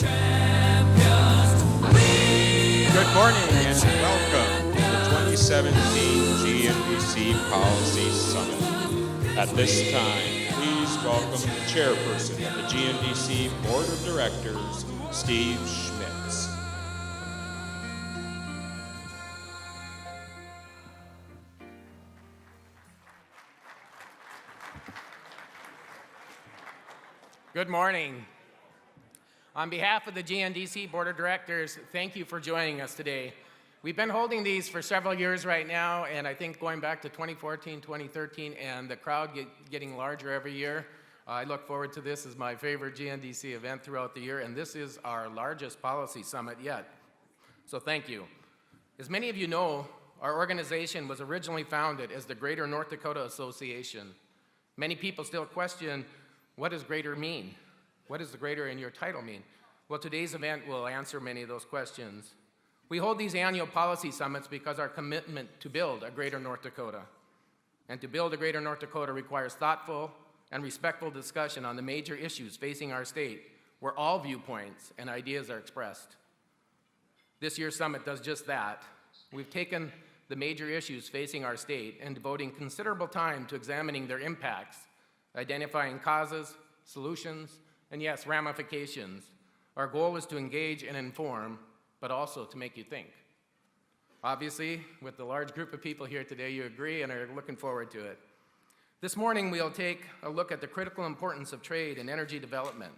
Good morning and welcome to the 2017 GMDC Policy Summit. At this time, please welcome the chairperson of the GMDC Board of Directors, Steve Schmidt. Good morning. On behalf of the GNDC Board of Directors, thank you for joining us today. We've been holding these for several years right now, and I think going back to 2014, 2013, and the crowd getting larger every year. I look forward to this as my favorite GNDC event throughout the year, and this is our largest policy summit yet. So thank you. As many of you know, our organization was originally founded as the Greater North Dakota Association. Many people still question, what does greater mean? What does the greater in your title mean? Well, today's event will answer many of those questions. We hold these annual policy summits because our commitment to build a greater North Dakota. And to build a greater North Dakota requires thoughtful and respectful discussion on the major issues facing our state, where all viewpoints and ideas are expressed. This year's summit does just that. We've taken the major issues facing our state and devoting considerable time to examining their impacts, identifying causes, solutions, and yes, ramifications. Our goal is to engage and inform, but also to make you think. Obviously, with the large group of people here today, you agree and are looking forward to it. This morning, we'll take a look at the critical importance of trade and energy development.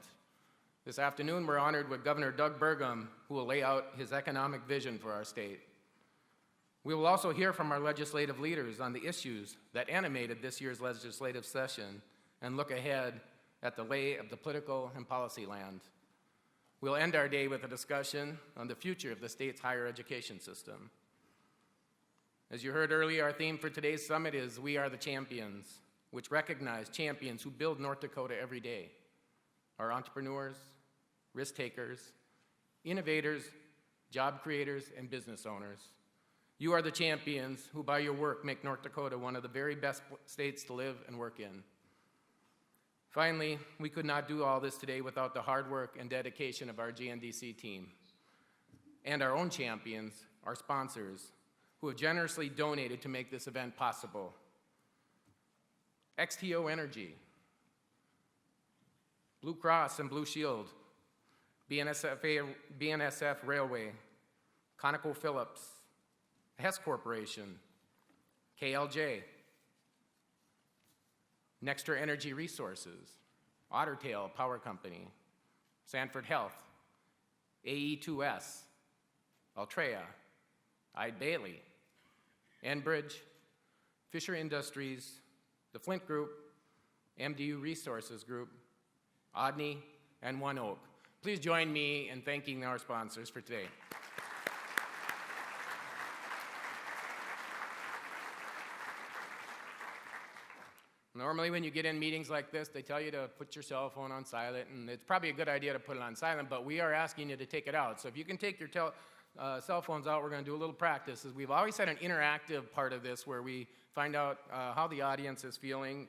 This afternoon, we're honored with Governor Doug Burgum, who will lay out his economic vision for our state. We will also hear from our legislative leaders on the issues that animated this year's legislative session and look ahead at the lay of the political and policy land. We'll end our day with a discussion on the future of the state's higher education system. As you heard earlier, our theme for today's summit is We Are the Champions, which recognize champions who build North Dakota every day. Our entrepreneurs, risk takers, innovators, job creators, and business owners. You are the champions who by your work make North Dakota one of the very best states to live and work in. Finally, we could not do all this today without the hard work and dedication of our GNDC team and our own champions, our sponsors, who have generously donated to make this event possible. XTO Energy, Blue Cross and Blue Shield, BNSF Railway, ConocoPhillips, Hess Corporation, KLJ, Nextra Energy Resources, Ottertail Power Company, Sanford Health, AE2S, Altrea, Ide Bailey, Enbridge, Fisher Industries, the Flint Group, MDU Resources Group, Odney, and One Oak. Please join me in thanking our sponsors for today. Normally when you get in meetings like this, they tell you to put your cell phone on silent, and it's probably a good idea to put it on silent, but we are asking you to take it out. So if you can take your cell phones out, we're going to do a little practice. We've always had an interactive part of this where we find out how the audience is feeling.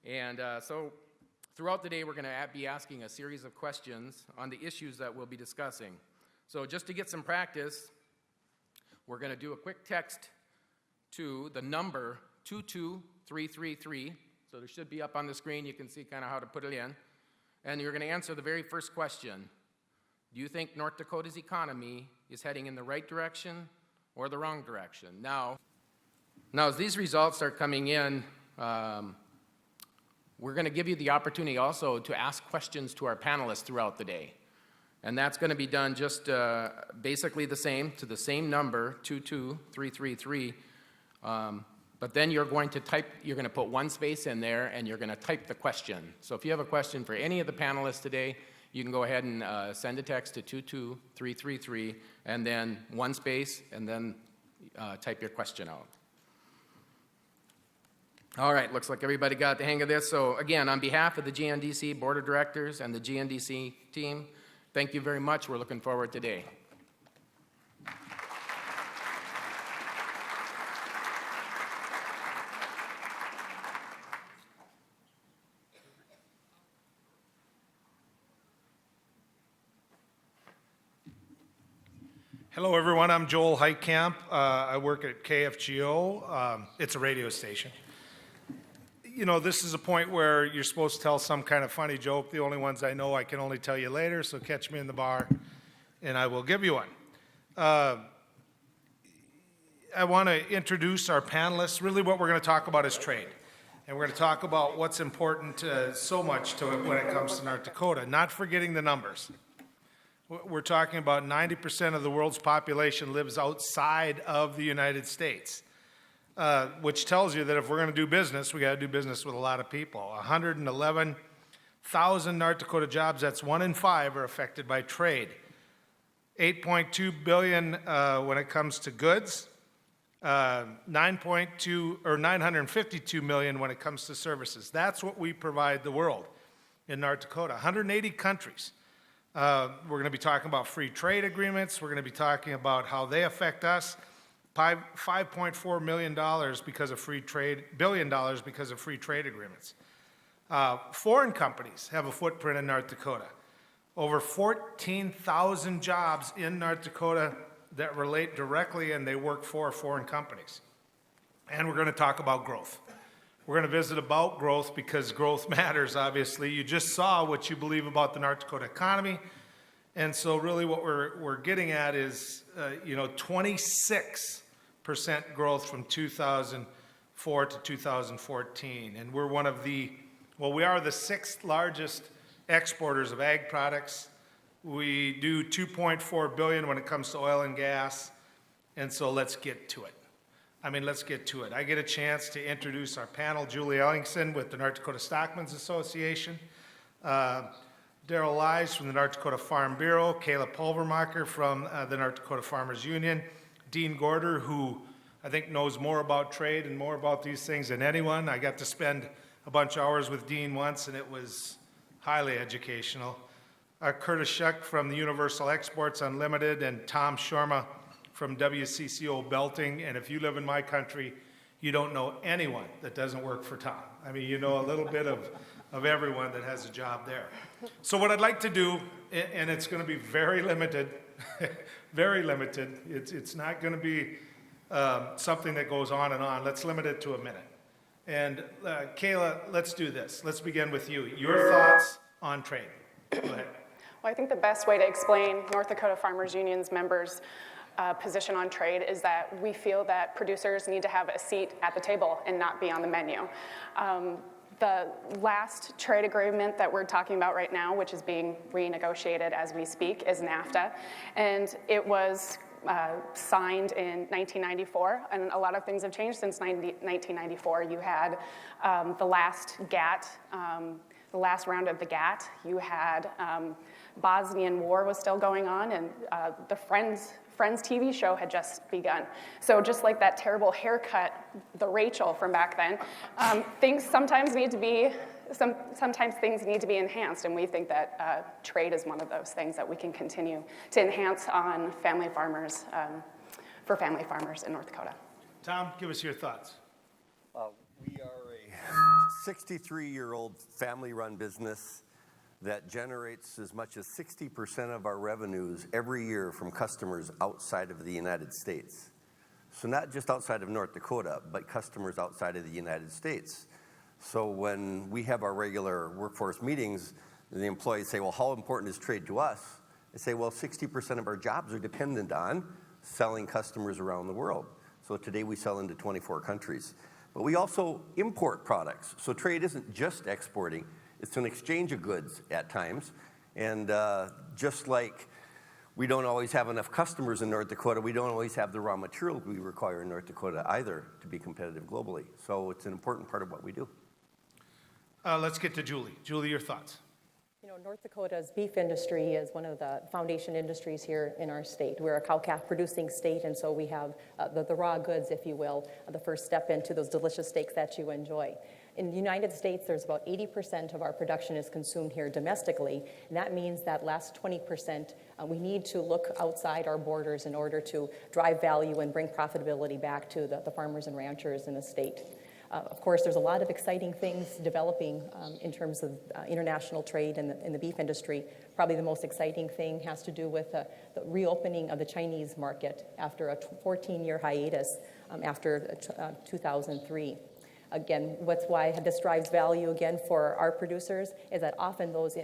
And so throughout the day, we're going to be asking a series of questions on the issues that we'll be discussing. So just to get some practice, we're going to do a quick text to the number 22333. So there should be up on the screen, you can see kind of how to put it in. And you're going to answer the very first question. Do you think North Dakota's economy is heading in the right direction or the wrong direction? Now as these results are coming in, we're going to give you the opportunity also to ask questions to our panelists throughout the day. And that's going to be done just basically the same, to the same number, 22333. But then you're going to put one space in there and you're going to type the question. So if you have a question for any of the panelists today, you can go ahead and send a text to 22333 and then one space and then type your question out. All right, looks like everybody got the hang of this. So again, on behalf of the GNDC Board of Directors and the GNDC team, thank you very much. We're looking forward today. Hello, everyone. I'm Joel Heitkamp. I work at KFGO. It's a radio station. You know, this is a point where you're supposed to tell some kind of funny joke. The only ones I know I can only tell you later, so catch me in the bar, and I will give you one. I want to introduce our panelists. Really what we're going to talk about is trade. And we're going to talk about what's important so much to it when it comes to North Dakota, not forgetting the numbers. We're talking about 90% of the world's population lives outside of the United States, which tells you that if we're going to do business, we got to do business with a lot of people. 111,000 North Dakota jobs, that's 1 in 5, are affected by trade. 8.2 billion when it comes to goods, 952 million when it comes to services. That's what we provide the world in North Dakota. 180 countries. We're going to be talking about free trade agreements. We're going to be talking about how they affect us. $5.4 million because of free trade, $1 billion because of free trade agreements. Foreign companies have a footprint in North Dakota. Over 14,000 jobs in North Dakota that relate directly and they work for foreign companies. And we're going to talk about growth. We're going to visit about growth because growth matters, obviously. You just saw what you believe about the North Dakota economy. And so really what we're getting at is, 26% growth from 2004 to 2014. And we're one of we are the 6th largest exporters of ag products. We do $2.4 billion when it comes to oil and gas. And so let's get to it. Let's get to it. I get a chance to introduce our panel, Julie Ellingson with the North Dakota Stockmen's Association, Daryl Lies from the North Dakota Farm Bureau, Kayla Pulvermacher from the North Dakota Farmers Union, Dean Gorder, who I think knows more about trade and more about these things than anyone. I got to spend a bunch of hours with Dean once, and it was highly educational. Curtis Shuck from the Universal Exports Unlimited, and Tom Shorma from WCCO Belting. And if you live in my country, you don't know anyone that doesn't work for Tom. You know a little bit of everyone that has a job there. So what I'd like to do, and it's going to be very limited, very limited. It's not going to be something that goes on and on. Let's limit it to a minute. And Kayla, let's do this. Let's begin with you. Your thoughts on trade. Go ahead. Well, I think the best way to explain North Dakota Farmers Union's members' position on trade is that we feel that producers need to have a seat at the table and not be on the menu. The last trade agreement that we're talking about right now, which is being renegotiated as we speak, is NAFTA. And it was signed in 1994, and a lot of things have changed since 1994. You had the last GATT, the last round of the GATT. You had Bosnian War was still going on, and the Friends TV show had just begun. So just like that terrible haircut, the Rachel from back then, sometimes things need to be enhanced, and we think that trade is one of those things that we can continue to enhance on family farmers, for family farmers in North Dakota. Tom, give us your thoughts. We are a 63-year-old family-run business that generates as much as 60% of our revenues every year from customers outside of the United States. So not just outside of North Dakota, but customers outside of the United States. So when we have our regular workforce meetings, the employees say, well, how important is trade to us? I say, well, 60% of our jobs are dependent on selling customers around the world. So today we sell into 24 countries. But we also import products. So trade isn't just exporting. It's an exchange of goods at times. And just like we don't always have enough customers in North Dakota, we don't always have the raw material we require in North Dakota either to be competitive globally. So it's an important part of what we do. Let's get to Julie. Julie, your thoughts. North Dakota's beef industry is one of the foundation industries here in our state. We're a cow-calf producing state, and so we have the raw goods, if you will, the first step into those delicious steaks that you enjoy. In the United States, there's about 80% of our production is consumed here domestically, and that means that last 20%, we need to look outside our borders in order to drive value and bring profitability back to the farmers and ranchers in the state. Of course, there's a lot of exciting things developing in terms of international trade in the beef industry. Probably the most exciting thing has to do with the reopening of the Chinese market after a 14-year hiatus after 2003. Again, what's why this drives value again for our producers is that often those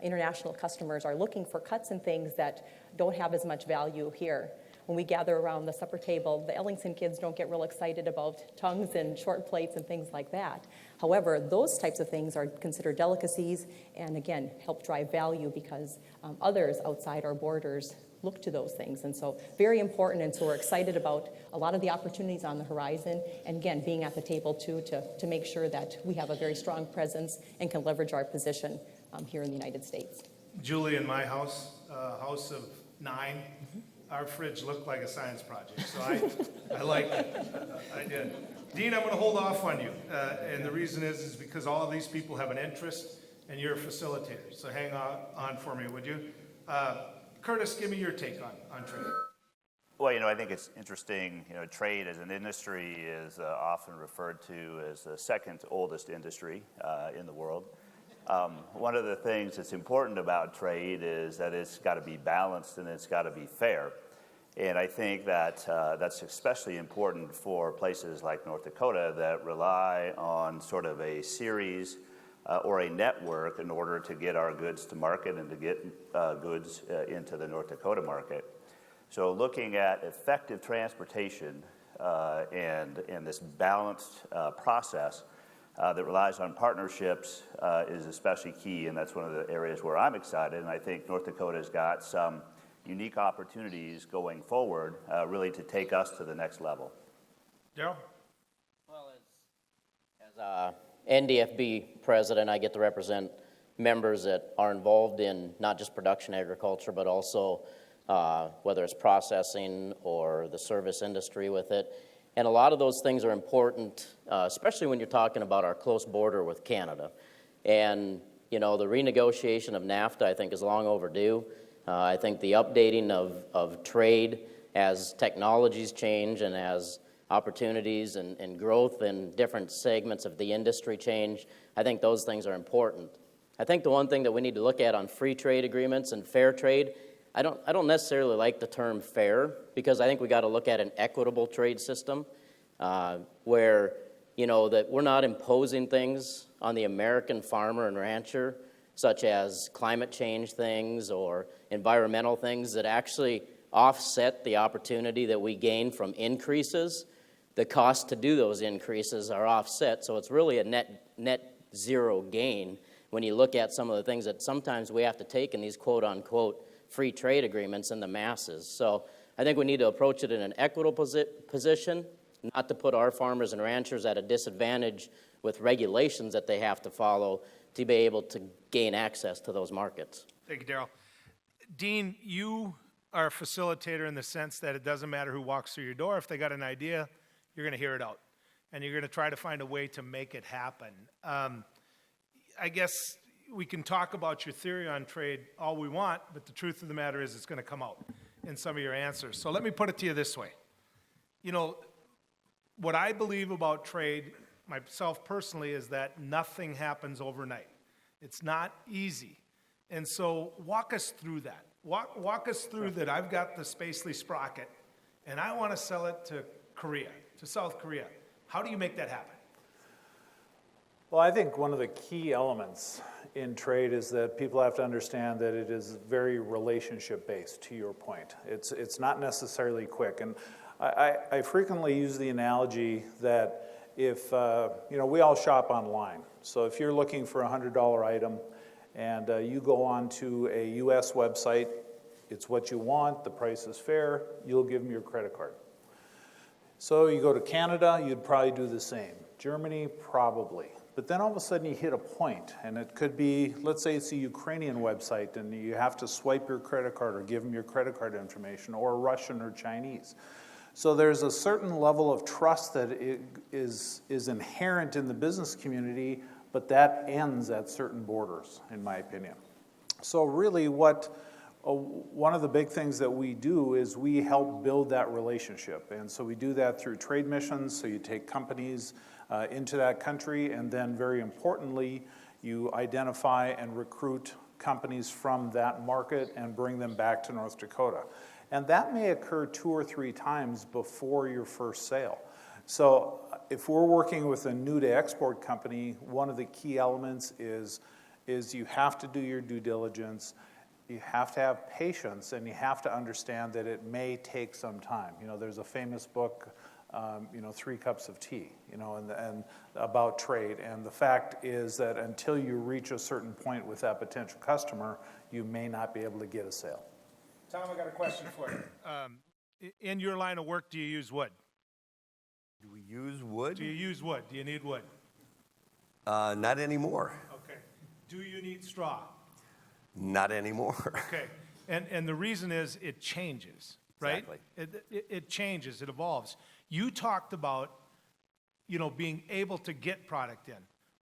international customers are looking for cuts and things that don't have as much value here. When we gather around the supper table, the Ellingson kids don't get real excited about tongues and short plates and things like that. However, those types of things are considered delicacies and again, help drive value because others outside our borders look to those things. And so very important, and so we're excited about a lot of the opportunities on the horizon, and again, being at the table too to make sure that we have a very strong presence and can leverage our position here in the United States. Julie, in my house, house of 9, our fridge looked like a science project, so I like it. I did. Dean, I'm going to hold off on you, and the reason is because all of these people have an interest, and you're a facilitator, so hang on for me, would you? Curtis, give me your take on trade. Well, I think it's interesting, trade as an industry is often referred to as the second oldest industry in the world. One of the things that's important about trade is that it's got to be balanced and it's got to be fair. And I think that that's especially important for places like North Dakota that rely on sort of a series or a network in order to get our goods to market and to get goods into the North Dakota market. So looking at effective transportation and this balanced process that relies on partnerships is especially key, and that's one of the areas where I'm excited, and I think North Dakota's got some unique opportunities going forward really to take us to the next level. Daryl? Well, as NDFB president, I get to represent members that are involved in not just production agriculture, but also whether it's processing or the service industry with it. And a lot of those things are important, especially when you're talking about our close border with Canada. And, the renegotiation of NAFTA, I think, is long overdue. I think the updating of trade as technologies change and as opportunities and growth in different segments of the industry change, I think those things are important. I think the one thing that we need to look at on free trade agreements and fair trade, I don't necessarily like the term fair, because I think we got to look at an equitable trade system where, that we're not imposing things on the American farmer and rancher, such as climate change things or environmental things that actually offset the opportunity that we gain from increases. The cost to do those increases are offset, so it's really a net zero gain when you look at some of the things that sometimes we have to take in these quote-unquote free trade agreements in the masses. So I think we need to approach it in an equitable position, not to put our farmers and ranchers at a disadvantage with regulations that they have to follow to be able to gain access to those markets. Thank you, Daryl. Dean, you are a facilitator in the sense that it doesn't matter who walks through your door. If they got an idea, you're going to hear it out, and you're going to try to find a way to make it happen. I guess we can talk about your theory on trade all we want, but the truth of the matter is it's going to come out in some of your answers. So let me put it to you this way. What I believe about trade, myself personally, is that nothing happens overnight. It's not easy. And so walk us through that. Walk us through that. I've got the Spacely sprocket, and I want to sell it to Korea, to South Korea. How do you make that happen? Well, I think one of the key elements in trade is that people have to understand that it is very relationship-based, to your point. It's not necessarily quick. And I frequently use the analogy that if, we all shop online. So if you're looking for a $100 item and you go on to a U.S. website, it's what you want, the price is fair, you'll give them your credit card. So you go to Canada, you'd probably do the same. Germany, probably. But then all of a sudden you hit a point, and it could be, let's say it's a Ukrainian website, and you have to swipe your credit card or give them your credit card information, or Russian or Chinese. So there's a certain level of trust that is inherent in the business community, but that ends at certain borders, in my opinion. So really one of the big things that we do is we help build that relationship. And so we do that through trade missions. So you take companies into that country, and then very importantly, you identify and recruit companies from that market and bring them back to North Dakota. And that may occur 2 or 3 times before your first sale. So if we're working with a new to export company, one of the key elements is you have to do your due diligence, you have to have patience, and you have to understand that it may take some time. You know, there's a famous book, 3 Cups of Tea, and about trade. And the fact is that until you reach a certain point with that potential customer, you may not be able to get a sale. Tom, I got a question for you. In your line of work, do you use wood? Do we use wood? Do you use wood? Do you need wood? Not anymore. Okay. Do you need straw? Not anymore. Okay. And the reason is it changes, right? Exactly. It changes, it evolves. You talked about, being able to get product in.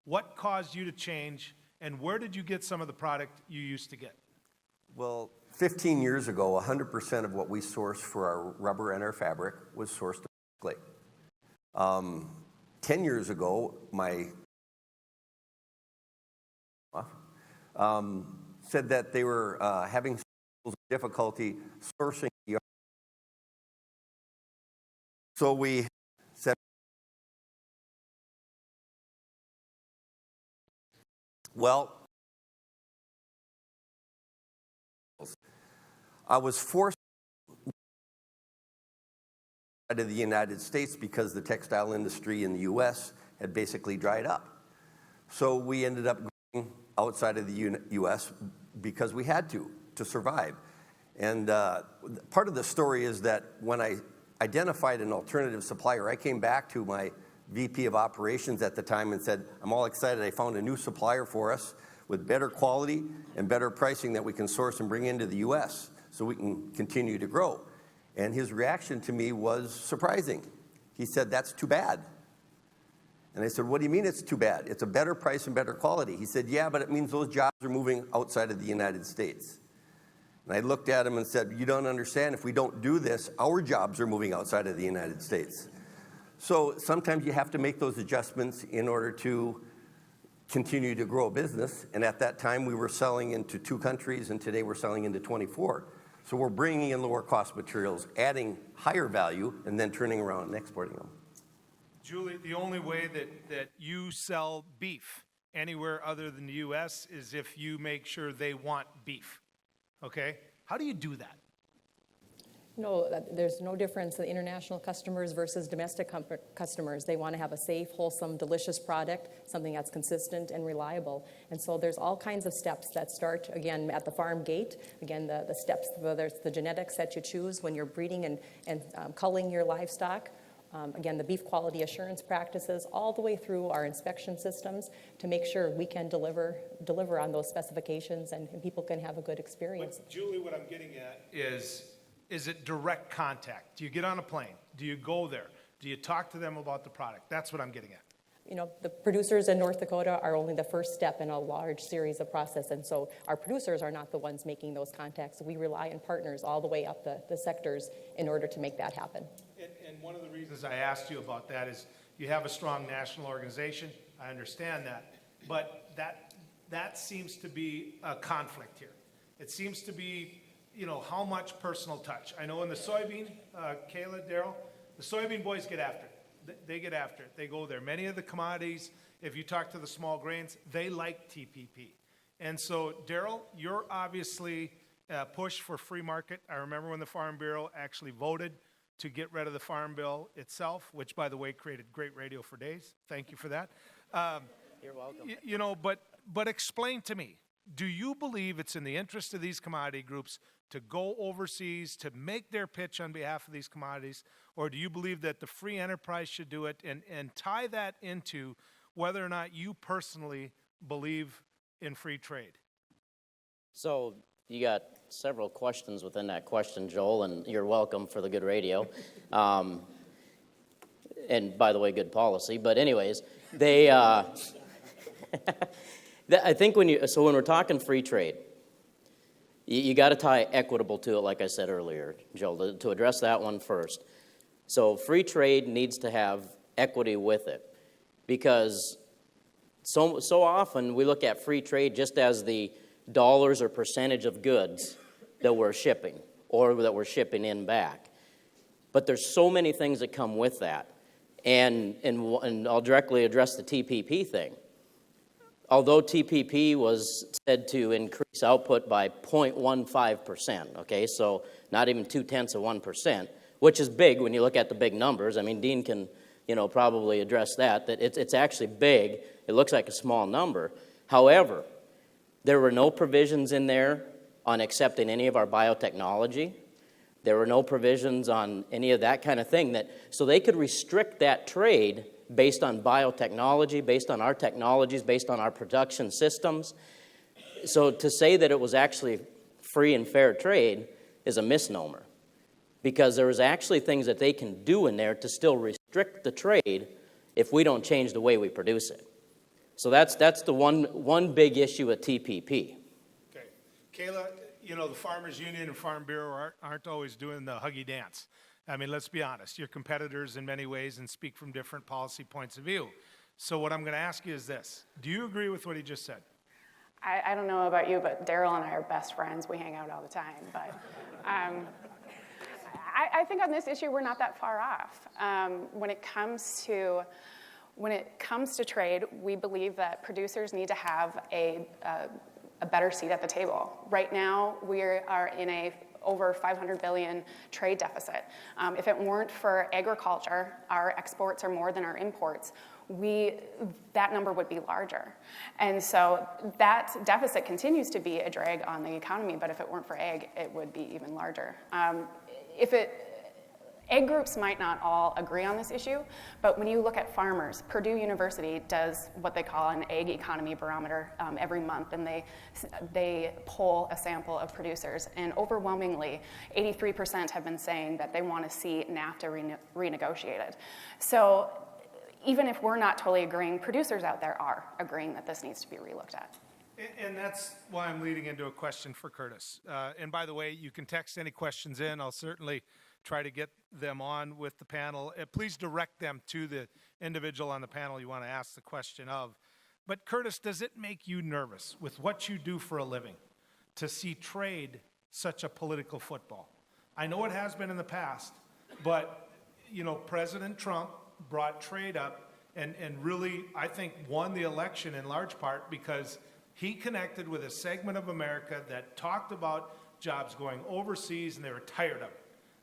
What caused you to change, and where did you get some of the product you used to get? Well, 15 years ago, 100% of what we sourced for our rubber and our fabric was sourced domestically. 10 years ago, my said that they were having difficulty sourcing the art. So we said, well, I was forced out of the United States because the textile industry in the U.S. had basically dried up. So we ended up going outside of the U.S. because we had to survive. And part of the story is that when I identified an alternative supplier, I came back to my VP of operations at the time and said, I'm all excited, I found a new supplier for us with better quality and better pricing that we can source and bring into the U.S. so we can continue to grow. And his reaction to me was surprising. He said, that's too bad. And I said, what do you mean it's too bad? It's a better price and better quality. He said, yeah, but it means those jobs are moving outside of the United States. And I looked at him and said, you don't understand, if we don't do this, our jobs are moving outside of the United States. So sometimes you have to make those adjustments in order to continue to grow a business. And at that time, we were selling into 2 countries, and today we're selling into 24. So we're bringing in lower cost materials, adding higher value, and then turning around and exporting them. Julie, the only way that you sell beef anywhere other than the U.S. is if you make sure they want beef, okay? How do you do that? No, there's no difference in international customers versus domestic customers. They want to have a safe, wholesome, delicious product, something that's consistent and reliable. And so there's all kinds of steps that start, again, at the farm gate. Again, the steps, whether it's the genetics that you choose when you're breeding and culling your livestock. Again, the beef quality assurance practices, all the way through our inspection systems to make sure we can deliver on those specifications and people can have a good experience. But Julie, what I'm getting at is it direct contact? Do you get on a plane? Do you go there? Do you talk to them about the product? That's what I'm getting at. The producers in North Dakota are only the first step in a large series of process, and so our producers are not the ones making those contacts. We rely on partners all the way up the sectors in order to make that happen. And one of the reasons I asked you about that is you have a strong national organization. I understand that. But that seems to be a conflict here. It seems to be, how much personal touch. I know in the soybean, Kayla, Daryl, the soybean boys get after it. They get after it. They go there. Many of the commodities, if you talk to the small grains, they like TPP. And so, Daryl, you're obviously pushed for free market. I remember when the Farm Bureau actually voted to get rid of the Farm Bill itself, which, by the way, created great radio for days. Thank you for that. You're welcome. But explain to me, do you believe it's in the interest of these commodity groups to go overseas, to make their pitch on behalf of these commodities, or do you believe that the free enterprise should do it, and tie that into whether or not you personally believe in free trade? So you got several questions within that question, Joel, and you're welcome for the good radio. And by the way, good policy. But anyways, I think when we're talking free trade, you got to tie equitable to it, like I said earlier, Joel, to address that one first. So free trade needs to have equity with it. because so often we look at free trade just as the dollars or percentage of goods that we're shipping or that we're shipping in back. But there's so many things that come with that. And I'll directly address the TPP thing. Although TPP was said to increase output by 0.15%, okay, so not even 0.2%, which is big when you look at the big numbers. I mean, Dean can, probably address that it's actually big. It looks like a small number. However, there were no provisions in there on accepting any of our biotechnology. There were no provisions on any of that kind of thing, so they could restrict that trade based on biotechnology, based on our technologies, based on our production systems. So to say that it was actually free and fair trade is a misnomer, because there is actually things that they can do in there to still restrict the trade if we don't change the way we produce it. So that's the one big issue with TPP. Okay. Kayla, the Farmers Union and Farm Bureau aren't always doing the huggy dance. I mean, let's be honest. You're competitors in many ways and speak from different policy points of view. So what I'm going to ask you is this. Do you agree with what he just said? I don't know about you, but Daryl and I are best friends. We hang out all the time. But I think on this issue, we're not that far off. When it comes to trade, we believe that producers need to have a better seat at the table. Right now, we are in a over $500 billion trade deficit. If it weren't for agriculture, our exports are more than our imports. That number would be larger. And so that deficit continues to be a drag on the economy, but if it weren't for ag, it would be even larger. Ag groups might not all agree on this issue, but when you look at farmers, Purdue University does what they call an ag economy barometer every month, and they poll a sample of producers, and overwhelmingly, 83% have been saying that they want to see NAFTA renegotiated. So even if we're not totally agreeing, producers out there are agreeing that this needs to be relooked at. And that's why I'm leading into a question for Curtis. And by the way, you can text any questions in. I'll certainly try to get them on with the panel. Please direct them to the individual on the panel you want to ask the question of. But Curtis, does it make you nervous with what you do for a living to see trade such a political football? I know it has been in the past, but President Trump brought trade up and really, I think, won the election in large part because he connected with a segment of America that talked about jobs going overseas, and they were tired of it.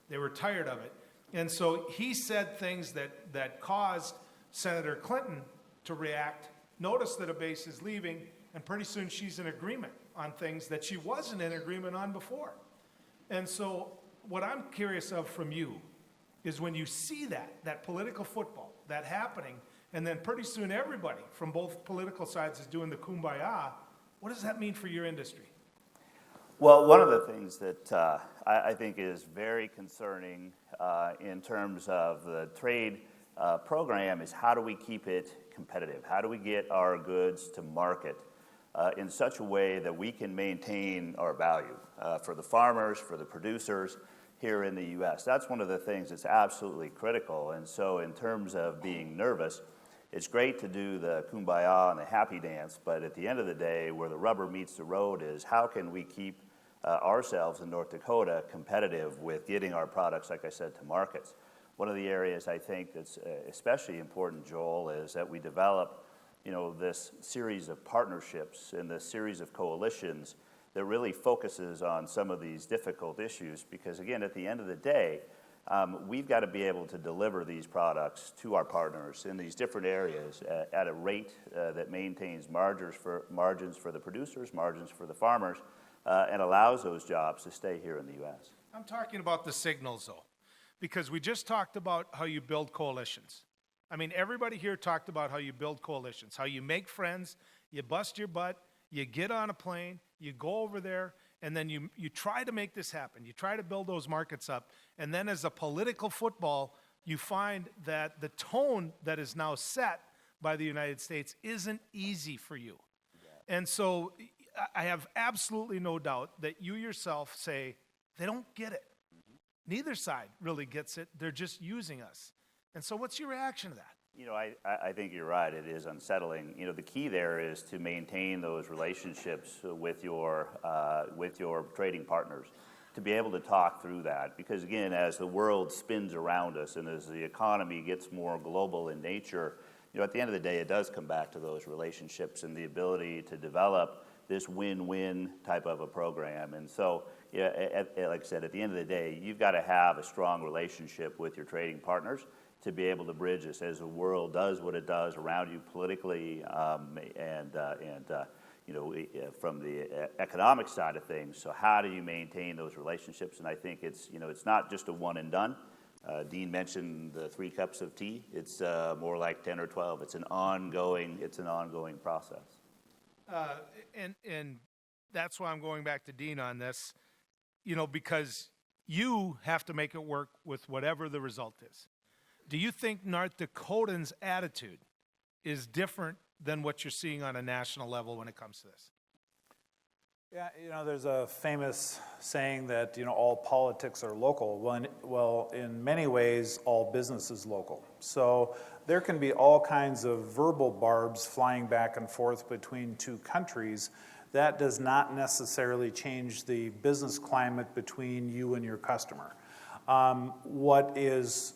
They were tired of it. And so he said things that caused Senator Clinton to react, notice that a base is leaving, and pretty soon she's in agreement on things that she wasn't in agreement on before. And so what I'm curious of from you is when you see that political football, that happening, and then pretty soon everybody from both political sides is doing the kumbaya, what does that mean for your industry? Well, one of the things that I think is very concerning in terms of the trade program is how do we keep it competitive? How do we get our goods to market in such a way that we can maintain our value for the farmers, for the producers here in the U.S.? That's one of the things that's absolutely critical. And so in terms of being nervous, it's great to do the kumbaya and the happy dance, but at the end of the day, where the rubber meets the road is how can we keep ourselves in North Dakota competitive with getting our products, like I said, to markets. One of the areas I think that's especially important, Joel, is that we develop, this series of partnerships and this series of coalitions that really focuses on some of these difficult issues. Because again, at the end of the day, we've got to be able to deliver these products to our partners in these different areas at a rate that maintains margins for the producers, margins for the farmers, and allows those jobs to stay here in the U.S. I'm talking about the signals, though, because we just talked about how you build coalitions. I mean, everybody here talked about how you build coalitions, how you make friends, you bust your butt, you get on a plane, you go over there, and then you try to make this happen. You try to build those markets up, and then as a political football, you find that the tone that is now set by the United States isn't easy for you. And so I have absolutely no doubt that you yourself say, they don't get it. Neither side really gets it. They're just using us. And so what's your reaction to that? You know, I think you're right. It is unsettling. You know, the key there is to maintain those relationships with your trading partners, to be able to talk through that. Because again, as the world spins around us and as the economy gets more global in nature, you know, at the end of the day, it does come back to those relationships and the ability to develop this win-win type of a program. And so, yeah, like I said, at the end of the day, you've got to have a strong relationship with your trading partners to be able to bridge this as the world does what it does around you politically you know, from the economic side of things. So how do you maintain those relationships? And I think it's, you know, it's not just a one and done. Dean mentioned the 3 cups of tea. It's more like 10 or 12. It's an ongoing process. And that's why I'm going back to Dean on this, you know, because you have to make it work with whatever the result is. Do you think North Dakotans' attitude is different than what you're seeing on a national level when it comes to this? Yeah, you know, there's a famous saying that, you know, all politics are local. Well, in many ways, all business is local. So there can be all kinds of verbal barbs flying back and forth between 2 countries. That does not necessarily change the business climate between you and your customer. What is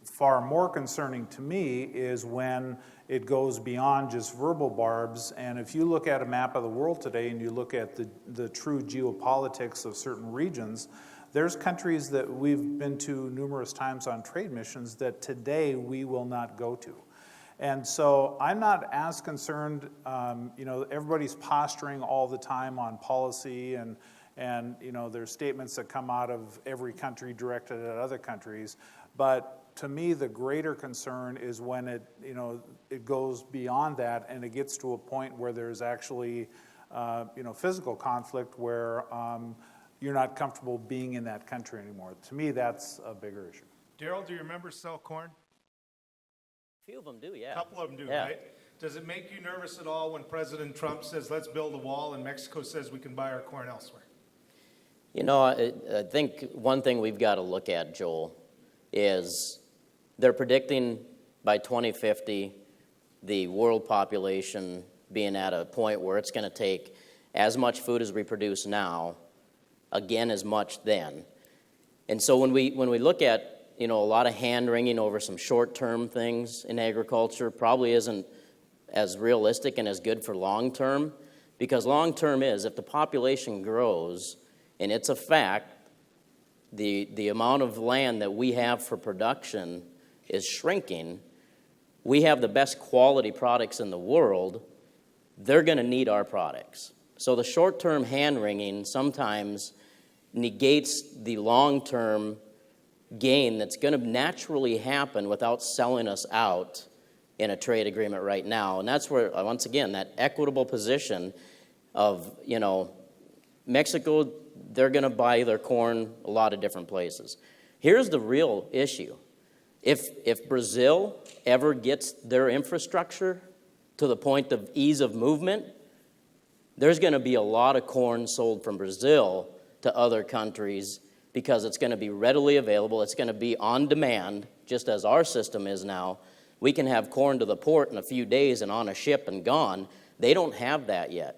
far more concerning to me is when it goes beyond just verbal barbs. And if you look at a map of the world today and you look at the true geopolitics of certain regions, there's countries that we've been to numerous times on trade missions that today we will not go to. And so I'm not as concerned, you know, everybody's posturing all the time on policy and you know, there's statements that come out of every country directed at other countries. But to me, the greater concern is when it, you know, it goes beyond that and it gets to a point where there's actually, you know, physical conflict where you're not comfortable being in that country anymore. To me, that's a bigger issue. Daryl, do you remember sell corn? A few of them do, yeah. A couple of them do, Yeah. right? Does it make you nervous at all when President Trump says, let's build a wall, and Mexico says we can buy our corn elsewhere? You know, I think one thing we've got to look at, Joel, is they're predicting by 2050 the world population being at a point where it's going to take as much food as we produce now, again as much then. And so when we look at, you know, a lot of hand-wringing over some short-term things in agriculture probably isn't as realistic and as good for long-term, because long-term is if the population grows, and it's a fact, the amount of land that we have for production is shrinking. We have the best quality products in the world. They're going to need our products. So the short-term hand-wringing sometimes negates the long-term gain that's going to naturally happen without selling us out in a trade agreement right now. And that's where, once again, that equitable position of, you know, Mexico, they're going to buy their corn a lot of different places. Here's the real issue. If Brazil ever gets their infrastructure to the point of ease of movement, there's going to be a lot of corn sold from Brazil to other countries because it's going to be readily available. It's going to be on demand, just as our system is now. We can have corn to the port in a few days and on a ship and gone. They don't have that yet.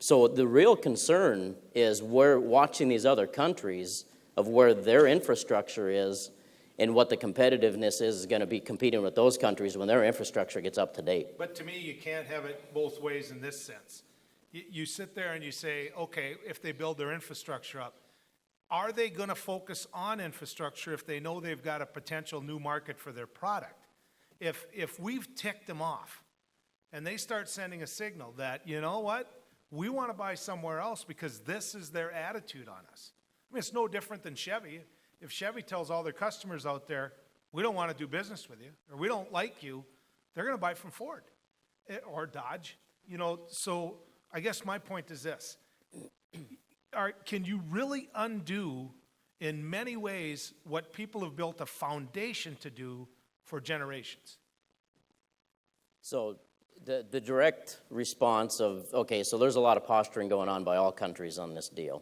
So the real concern is we're watching these other countries of where their infrastructure is and what the competitiveness is going to be competing with those countries when their infrastructure gets up to date. But to me, you can't have it both ways in this sense. You sit there and you say, okay, if they build their infrastructure up, are they going to focus on infrastructure if they know they've got a potential new market for their product? If we've ticked them off and they start sending a signal that, you know what, we want to buy somewhere else because this is their attitude on us. I mean, it's no different than Chevy. If Chevy tells all their customers out there, we don't want to do business with you, or we don't like you, they're going to buy from Ford or Dodge. You know, so I guess my point is this. Can you really undo, in many ways, what people have built a foundation to do for generations? So the direct response of, okay, so there's a lot of posturing going on by all countries on this deal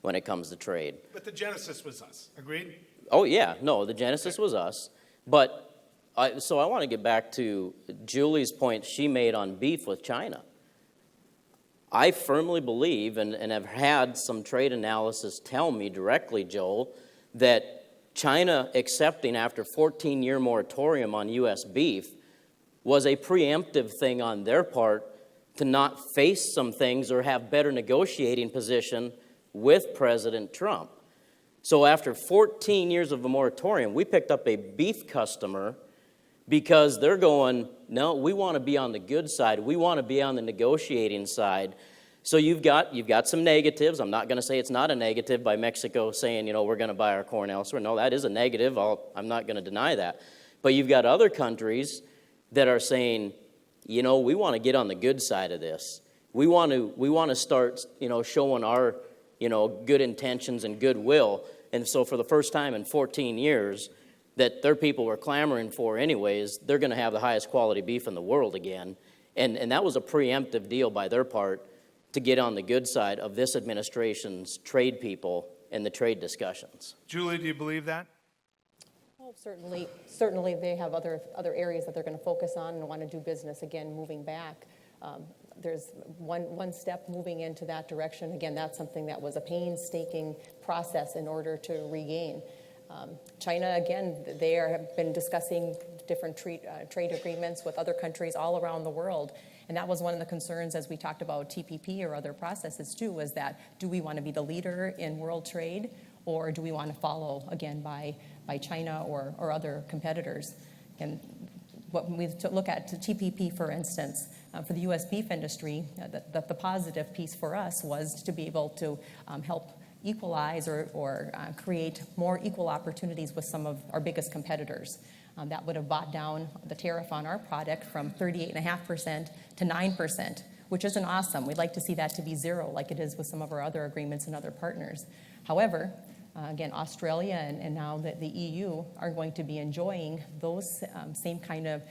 when it comes to trade. But the genesis was us, agreed? Oh, yeah, no, the genesis was us. But So I want to get back to Julie's point she made on beef with China. I firmly believe, and have had some trade analysis tell me directly, Joel, that China accepting after 14-year moratorium on U.S. beef was a preemptive thing on their part to not face some things or have better negotiating position with President Trump. So after 14 years of a moratorium, we picked up a beef customer because they're going, no, we want to be on the good side. We want to be on the negotiating side. So you've got some negatives. I'm not going to say it's not a negative by Mexico saying, we're going to buy our corn elsewhere. No, that is a negative. I'm not going to deny that. But you've got other countries that are saying, we want to get on the good side of this. We want to start, showing our, good intentions and goodwill. And so for the first time in 14 years, that their people were clamoring for anyways, they're going to have the highest quality beef in the world again. And that was a preemptive deal by their part to get on the good side of this administration's trade people and the trade discussions. Julie, do you believe that? Well, certainly they have other areas that they're going to focus on and want to do business. Again, moving back, there's one step moving into that direction. Again, that's something that was a painstaking process in order to regain. China, again, have been discussing different trade agreements with other countries all around the world. And that was one of the concerns as we talked about TPP or other processes too, was that do we want to be the leader in world trade, or do we want to follow, again, by China or other competitors? And what we look at to TPP, for instance, for the U.S. beef industry, the positive piece for us was to be able to help equalize or create more equal opportunities with some of our biggest competitors. That would have brought down the tariff on our product from 38.5% to 9%, which isn't awesome. We'd like to see that to be zero, like it is with some of our other agreements and other partners. However, again, Australia and now the EU are going to be enjoying those same kind of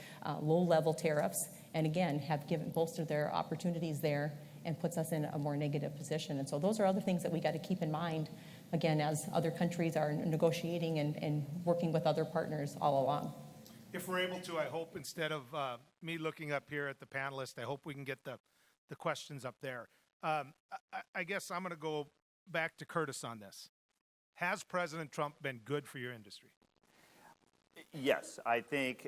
low-level tariffs, and again, have bolstered their opportunities there and puts us in a more negative position. And so those are other things that we got to keep in mind, again, as other countries are negotiating and working with other partners all along. If we're able to, I hope instead of me looking up here at the panelists, I hope we can get the questions up there. I guess I'm going to go back to Curtis on this. Has President Trump been good for your industry? Yes, I think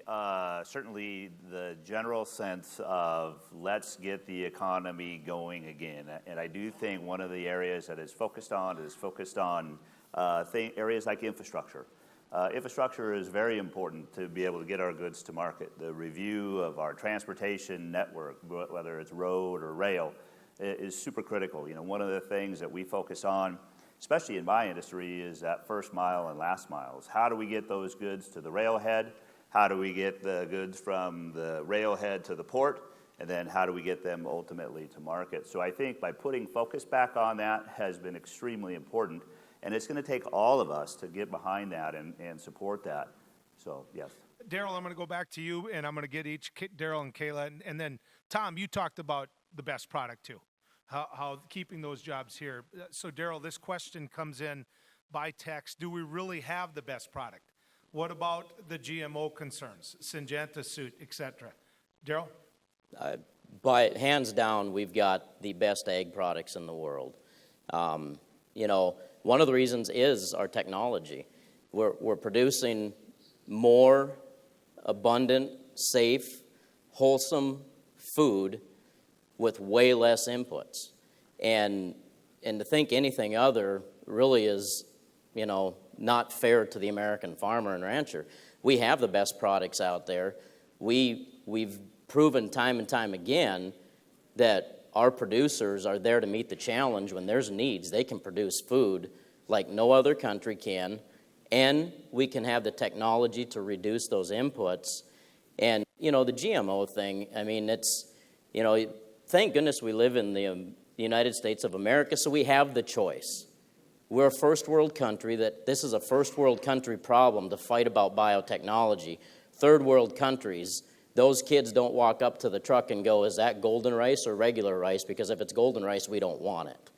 certainly the general sense of let's get the economy going again. And I do think one of the areas that is focused on areas like infrastructure. Infrastructure is very important to be able to get our goods to market. The review of our transportation network, whether it's road or rail, is super critical. One of the things that we focus on, especially in my industry, is that first mile and last miles. How do we get those goods to the railhead? How do we get the goods from the railhead to the port? And then how do we get them ultimately to market? So I think by putting focus back on that has been extremely important. And it's going to take all of us to get behind that and support that. So, yes. Daryl, I'm going to go back to you, and I'm going to get each, Daryl and Kayla, and then Tom, you talked about the best product too. How keeping those jobs here. So, Daryl, this question comes in by text. Do we really have the best product? What about the GMO concerns, Syngenta suit, et cetera? Daryl? By hands down, we've got the best ag products in the world. One of the reasons is our technology. We're producing more abundant, safe, wholesome food with way less inputs. And to think anything other really is, not fair to the American farmer and rancher. We have the best products out there. We've proven time and time again that our producers are there to meet the challenge when there's needs. They can produce food like no other country can, and we can have the technology to reduce those inputs. And, the GMO thing, it's, thank goodness we live in the United States of America, so we have the choice. We're a first world country, this is a first world country problem to fight about biotechnology. Third world countries, those kids don't walk up to the truck and go, is that golden rice or regular rice? Because if it's golden rice, we don't want it.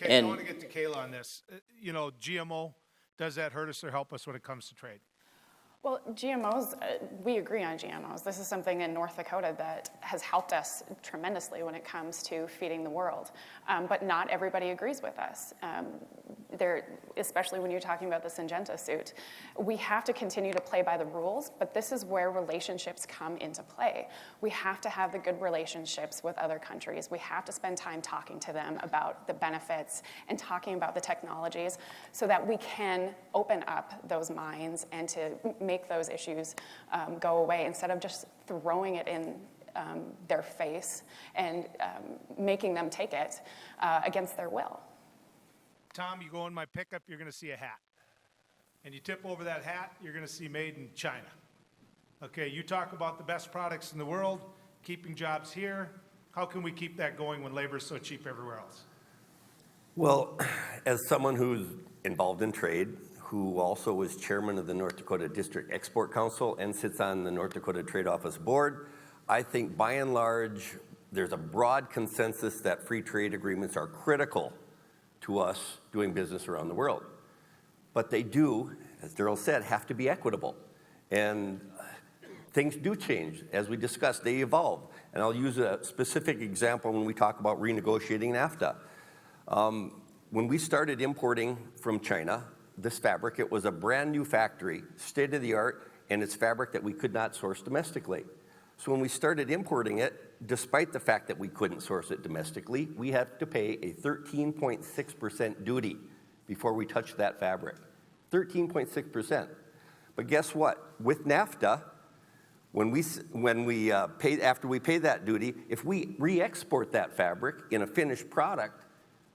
Okay, I want to get to Kayla on this. GMO, does that hurt us or help us when it comes to trade? Well, GMOs, we agree on GMOs. This is something in North Dakota that has helped us tremendously when it comes to feeding the world. But not everybody agrees with us. Especially when you're talking about the Syngenta suit. We have to continue to play by the rules, but this is where relationships come into play. We have to have the good relationships with other countries. We have to spend time talking to them about the benefits and talking about the technologies so that we can open up those minds and to make those issues go away instead of just throwing it in their face and making them take it against their will. Tom, you go in my pickup, you're going to see a hat. And you tip over that hat, you're going to see made in China. Okay, you talk about the best products in the world, keeping jobs here. How can we keep that going when labor is so cheap everywhere else? Well, as someone who's involved in trade, who also was chairman of the North Dakota District Export Council and sits on the North Dakota Trade Office Board, I think by and large, there's a broad consensus that free trade agreements are critical to us doing business around the world. But they do, as Darrell said, have to be equitable. And things do change. As we discussed, they evolve. And I'll use a specific example when we talk about renegotiating NAFTA. When we started importing from China, this fabric, it was a brand new factory, state of the art, and it's fabric that we could not source domestically. So when we started importing it, despite the fact that we couldn't source it domestically, we had to pay a 13.6% duty before we touched that fabric. 13.6%. But guess what? With NAFTA, after we pay that duty, if we re-export that fabric in a finished product,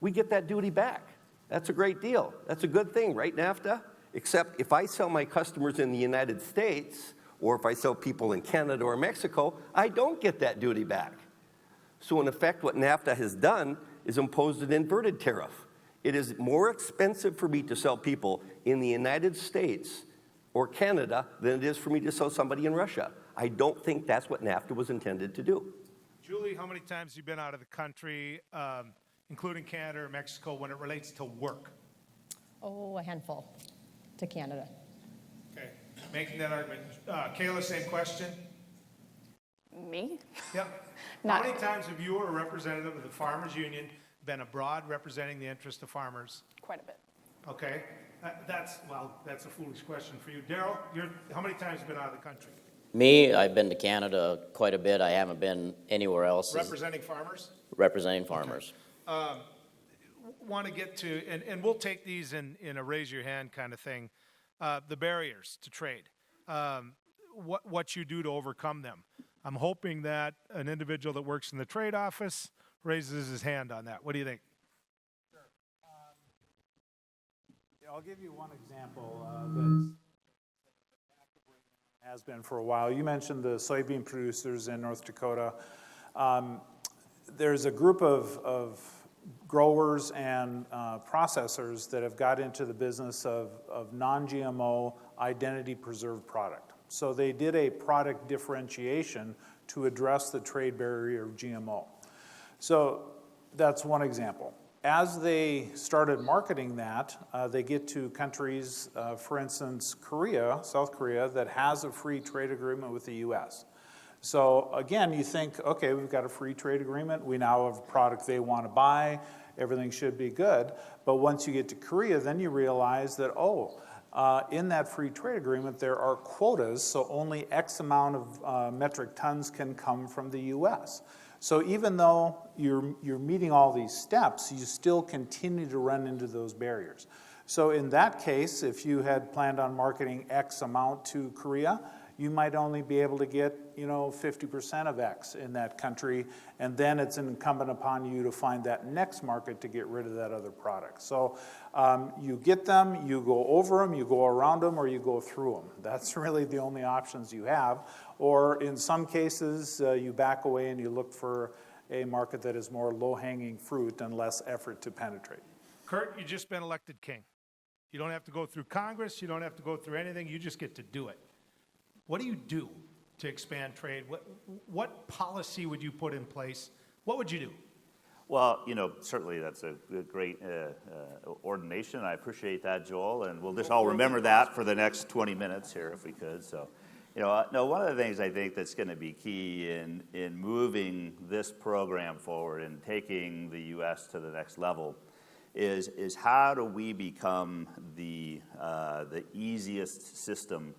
we get that duty back. That's a great deal. That's a good thing, right, NAFTA? Except if I sell my customers in the United States, or if I sell people in Canada or Mexico, I don't get that duty back. So in effect, what NAFTA has done is imposed an inverted tariff. It is more expensive for me to sell people in the United States or Canada than it is for me to sell somebody in Russia. I don't think that's what NAFTA was intended to do. Julie, how many times have you been out of the country, including Canada or Mexico, when it relates to work? Oh, a handful to Canada. Okay, making that argument. Kayla, same question. Me? Yep. How many times have you or a representative of the Farmers Union been abroad representing the interest of farmers? Quite a bit. Okay, that's a foolish question for you. Darrell, how many times have you been out of the country? Me, I've been to Canada quite a bit. I haven't been anywhere else. Representing farmers? Representing farmers. Okay. Want to get to, and we'll take these in a raise your hand kind of thing, the barriers to trade, what you do to overcome them. I'm hoping that an individual that works in the trade office raises his hand on that. What do you think? Sure. I'll give you one example that has been for a while. You mentioned the soybean producers in North Dakota. There's a group of growers and processors that have got into the business of non-GMO identity preserved product. So they did a product differentiation to address the trade barrier of GMO. So that's one example. As they started marketing that, they get to countries, for instance, Korea, South Korea, that has a free trade agreement with the US. So again, you think, okay, we've got a free trade agreement. We now have a product they want to buy. Everything should be good. But once you get to Korea, then you realize that, in that free trade agreement, there are quotas, so only X amount of metric tons can come from the US. So even though you're meeting all these steps, you still continue to run into those barriers. So in that case, if you had planned on marketing X amount to Korea, you might only be able to get 50% of X in that country, and then it's incumbent upon you to find that next market to get rid of that other product. So you get them, you go over them, you go around them, or you go through them. That's really the only options you have. Or in some cases, you back away and you look for a market that is more low-hanging fruit and less effort to penetrate. Kurt, you've just been elected king. You don't have to go through Congress, you don't have to go through anything, you just get to do it. What do you do to expand trade? What policy would you put in place? What would you do? Well, certainly that's a great ordination. I appreciate that, Joel, and we'll just all remember that for the next 20 minutes here if we could. So, no, one of the things I think that's going to be key in moving this program forward and taking the U.S. to the next level is how do we become the easiest system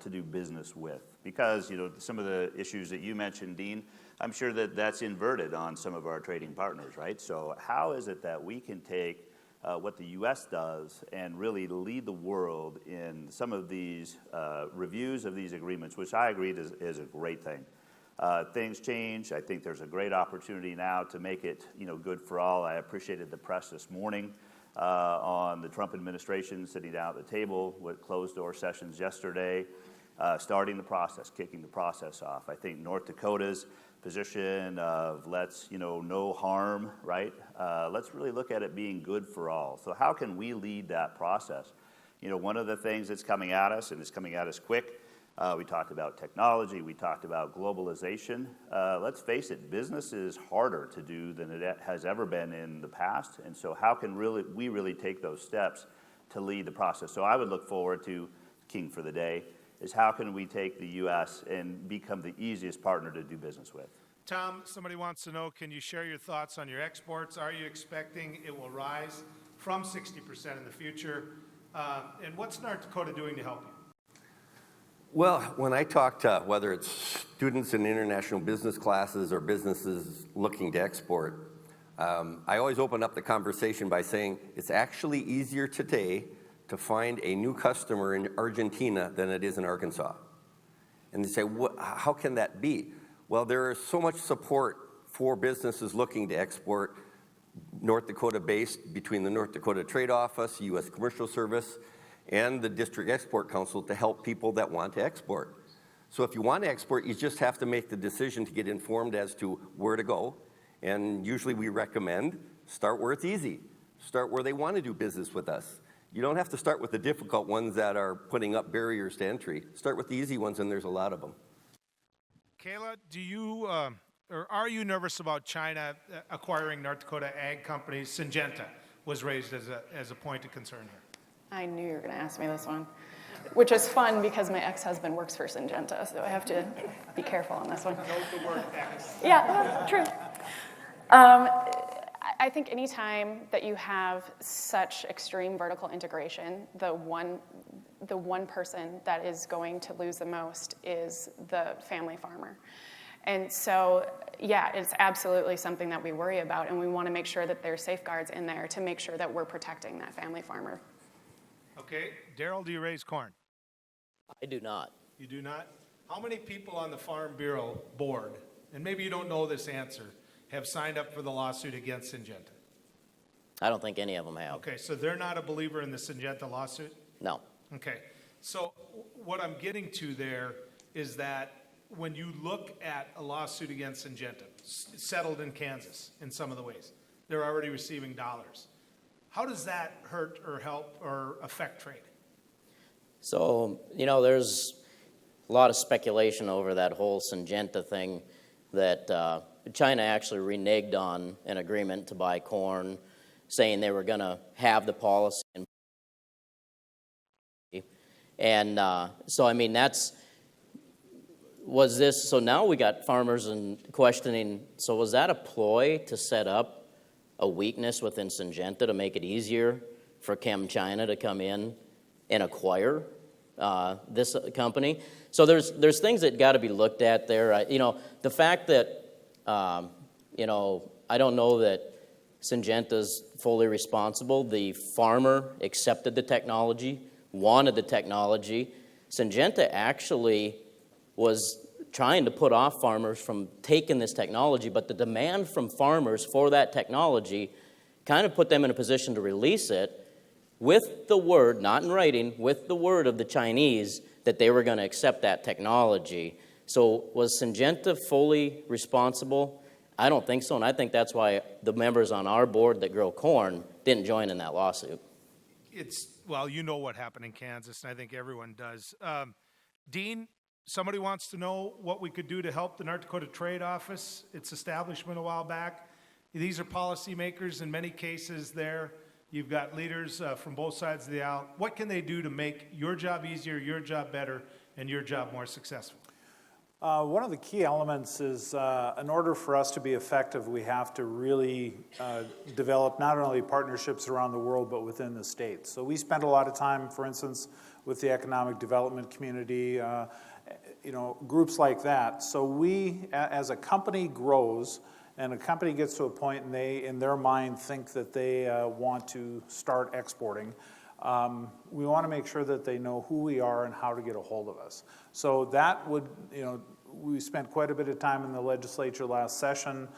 to do business with? Because, some of the issues that you mentioned, Dean, I'm sure that that's inverted on some of our trading partners, right? So how is it that we can take what the U.S. does and really lead the world in some of these reviews of these agreements, which I agree is a great thing. Things change. I think there's a great opportunity now to make it, good for all. I appreciated the press this morning on the Trump administration sitting down at the table with closed-door sessions yesterday, starting the process, kicking the process off. I think North Dakota's position of let's, no harm, right? Let's really look at it being good for all. So how can we lead that process? One of the things that's coming at us, and it's coming at us quick, we talked about technology, we talked about globalization. Let's face it, business is harder to do than it has ever been in the past. And so how can we really take those steps to lead the process? So I would look forward to, king for the day, is how can we take the U.S. and become the easiest partner to do business with? Tom, somebody wants to know, can you share your thoughts on your exports? Are you expecting it will rise from 60% in the future? And what's North Dakota doing to help you? Well, when I talk to whether it's students in international business classes or businesses looking to export, I always open up the conversation by saying it's actually easier today to find a new customer in Argentina than it is in Arkansas. And they say, how can that be? Well, there is so much support for businesses looking to export, North Dakota-based, between the North Dakota Trade Office, U.S. Commercial Service, and the District Export Council to help people that want to export. So if you want to export, you just have to make the decision to get informed as to where to go. And usually we recommend start where it's easy. Start where they want to do business with us. You don't have to start with the difficult ones that are putting up barriers to entry. Start with the easy ones, and there's a lot of them. Kayla, do you or are you nervous about China acquiring North Dakota ag companies? Syngenta was raised as a point of concern here. I knew you were going to ask me this one, which is fun because my ex-husband works for Syngenta, so I have to be careful on this one. Note the word ex. Yeah, true. I think anytime that you have such extreme vertical integration, the one person that is going to lose the most is the family farmer. And so, yeah, it's absolutely something that we worry about, and we want to make sure that there's safeguards in there to make sure that we're protecting that family farmer. Okay, Daryl, do you raise corn? I do not. You do not? How many people on the Farm Bureau board, and maybe you don't know this answer, have signed up for the lawsuit against Syngenta? I don't think any of them have. Okay, so they're not a believer in the Syngenta lawsuit? No. Okay, so what I'm getting to there is that when you look at a lawsuit against Syngenta, settled in Kansas in some of the ways, they're already receiving dollars. How does that hurt or help or affect trade? So, there's a lot of speculation over that whole Syngenta thing that China actually reneged on an agreement to buy corn, saying they were going to have the policy. And so, I mean, so now we got farmers questioning, so was that a ploy to set up a weakness within Syngenta to make it easier for ChemChina to come in and acquire this company? So there's things that got to be looked at there. The fact that, I don't know that Syngenta's fully responsible. The farmer accepted the technology, wanted the technology. Syngenta actually was trying to put off farmers from taking this technology, but the demand from farmers for that technology kind of put them in a position to release it with the word, not in writing, with the word of the Chinese that they were going to accept that technology. So was Syngenta fully responsible? I don't think so, and I think that's why the members on our board that grow corn didn't join in that lawsuit. Well, you know what happened in Kansas, and I think everyone does. Dean, somebody wants to know what we could do to help the North Dakota Trade Office, its establishment a while back. These are policymakers in many cases there. You've got leaders from both sides of the aisle. What can they do to make your job easier, your job better, and your job more successful? One of the key elements is in order for us to be effective, we have to really develop not only partnerships around the world, but within the state. So we spend a lot of time, for instance, with the economic development community, groups like that. So we, as a company grows, and a company gets to a point and they, in their mind, think that they want to start exporting, we want to make sure that they know who we are and how to get a hold of us. So that would, we spent quite a bit of time in the legislature last session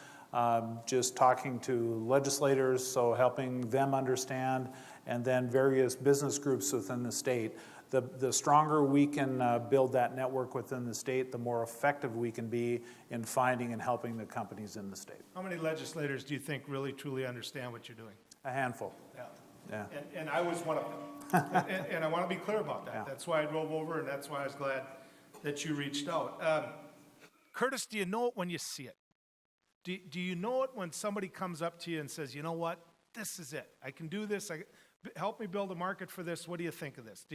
just talking to legislators, so helping them understand, and then various business groups within the state. The stronger we can build that network within the state, the more effective we can be in finding and helping the companies in the state. How many legislators do you think really, truly understand what you're doing? A handful. Yeah. Yeah. And I was one of them. and I want to be clear about that. Yeah. That's why I drove over, and that's why I was glad that you reached out. Curtis, do you know it when you see it? Do you know it when somebody comes up to you and says, you know what, this is it. I can do this. Help me build a market for this. What do you think of this?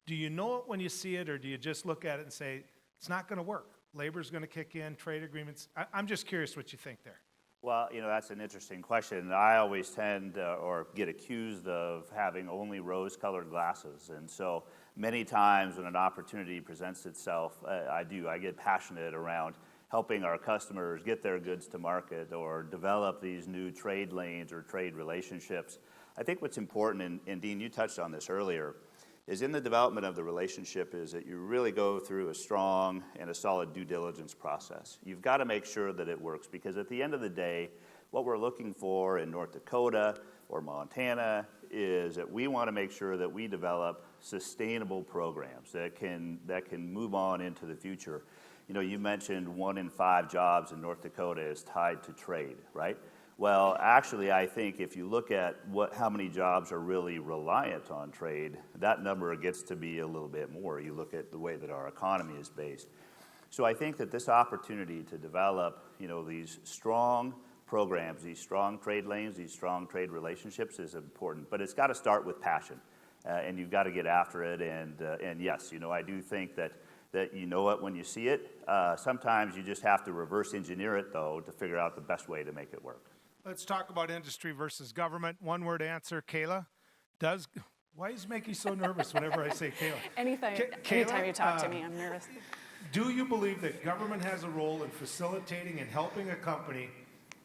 Do you know it when you see it, or do you just look at it and say, it's not going to work? Labor's going to kick in, trade agreements. I'm just curious what you think there. Well, that's an interesting question. I always tend or get accused of having only rose-colored glasses. And so many times when an opportunity presents itself, I get passionate around helping our customers get their goods to market or develop these new trade lanes or trade relationships. I think what's important, and Dean, you touched on this earlier, is in the development of the relationship is that you really go through a strong and a solid due diligence process. You've got to make sure that it works, because at the end of the day, what we're looking for in North Dakota or Montana is that we want to make sure that we develop sustainable programs that can move on into the future. You mentioned 1 in 5 jobs in North Dakota is tied to trade, right? Well, actually, I think if you look at how many jobs are really reliant on trade, that number gets to be a little bit more. You look at the way that our economy is based. So I think that this opportunity to develop, these strong programs, these strong trade lanes, these strong trade relationships is important. But it's got to start with passion, and you've got to get after it. And yes, I do think that you know it when you see it. Sometimes you just have to reverse engineer it, though, to figure out the best way to make it work. Let's talk about industry versus government. One-word answer, Kayla. Why is Mickey so nervous whenever I say Kayla? Anytime you talk to me, I'm nervous. Do you believe that government has a role in facilitating and helping a company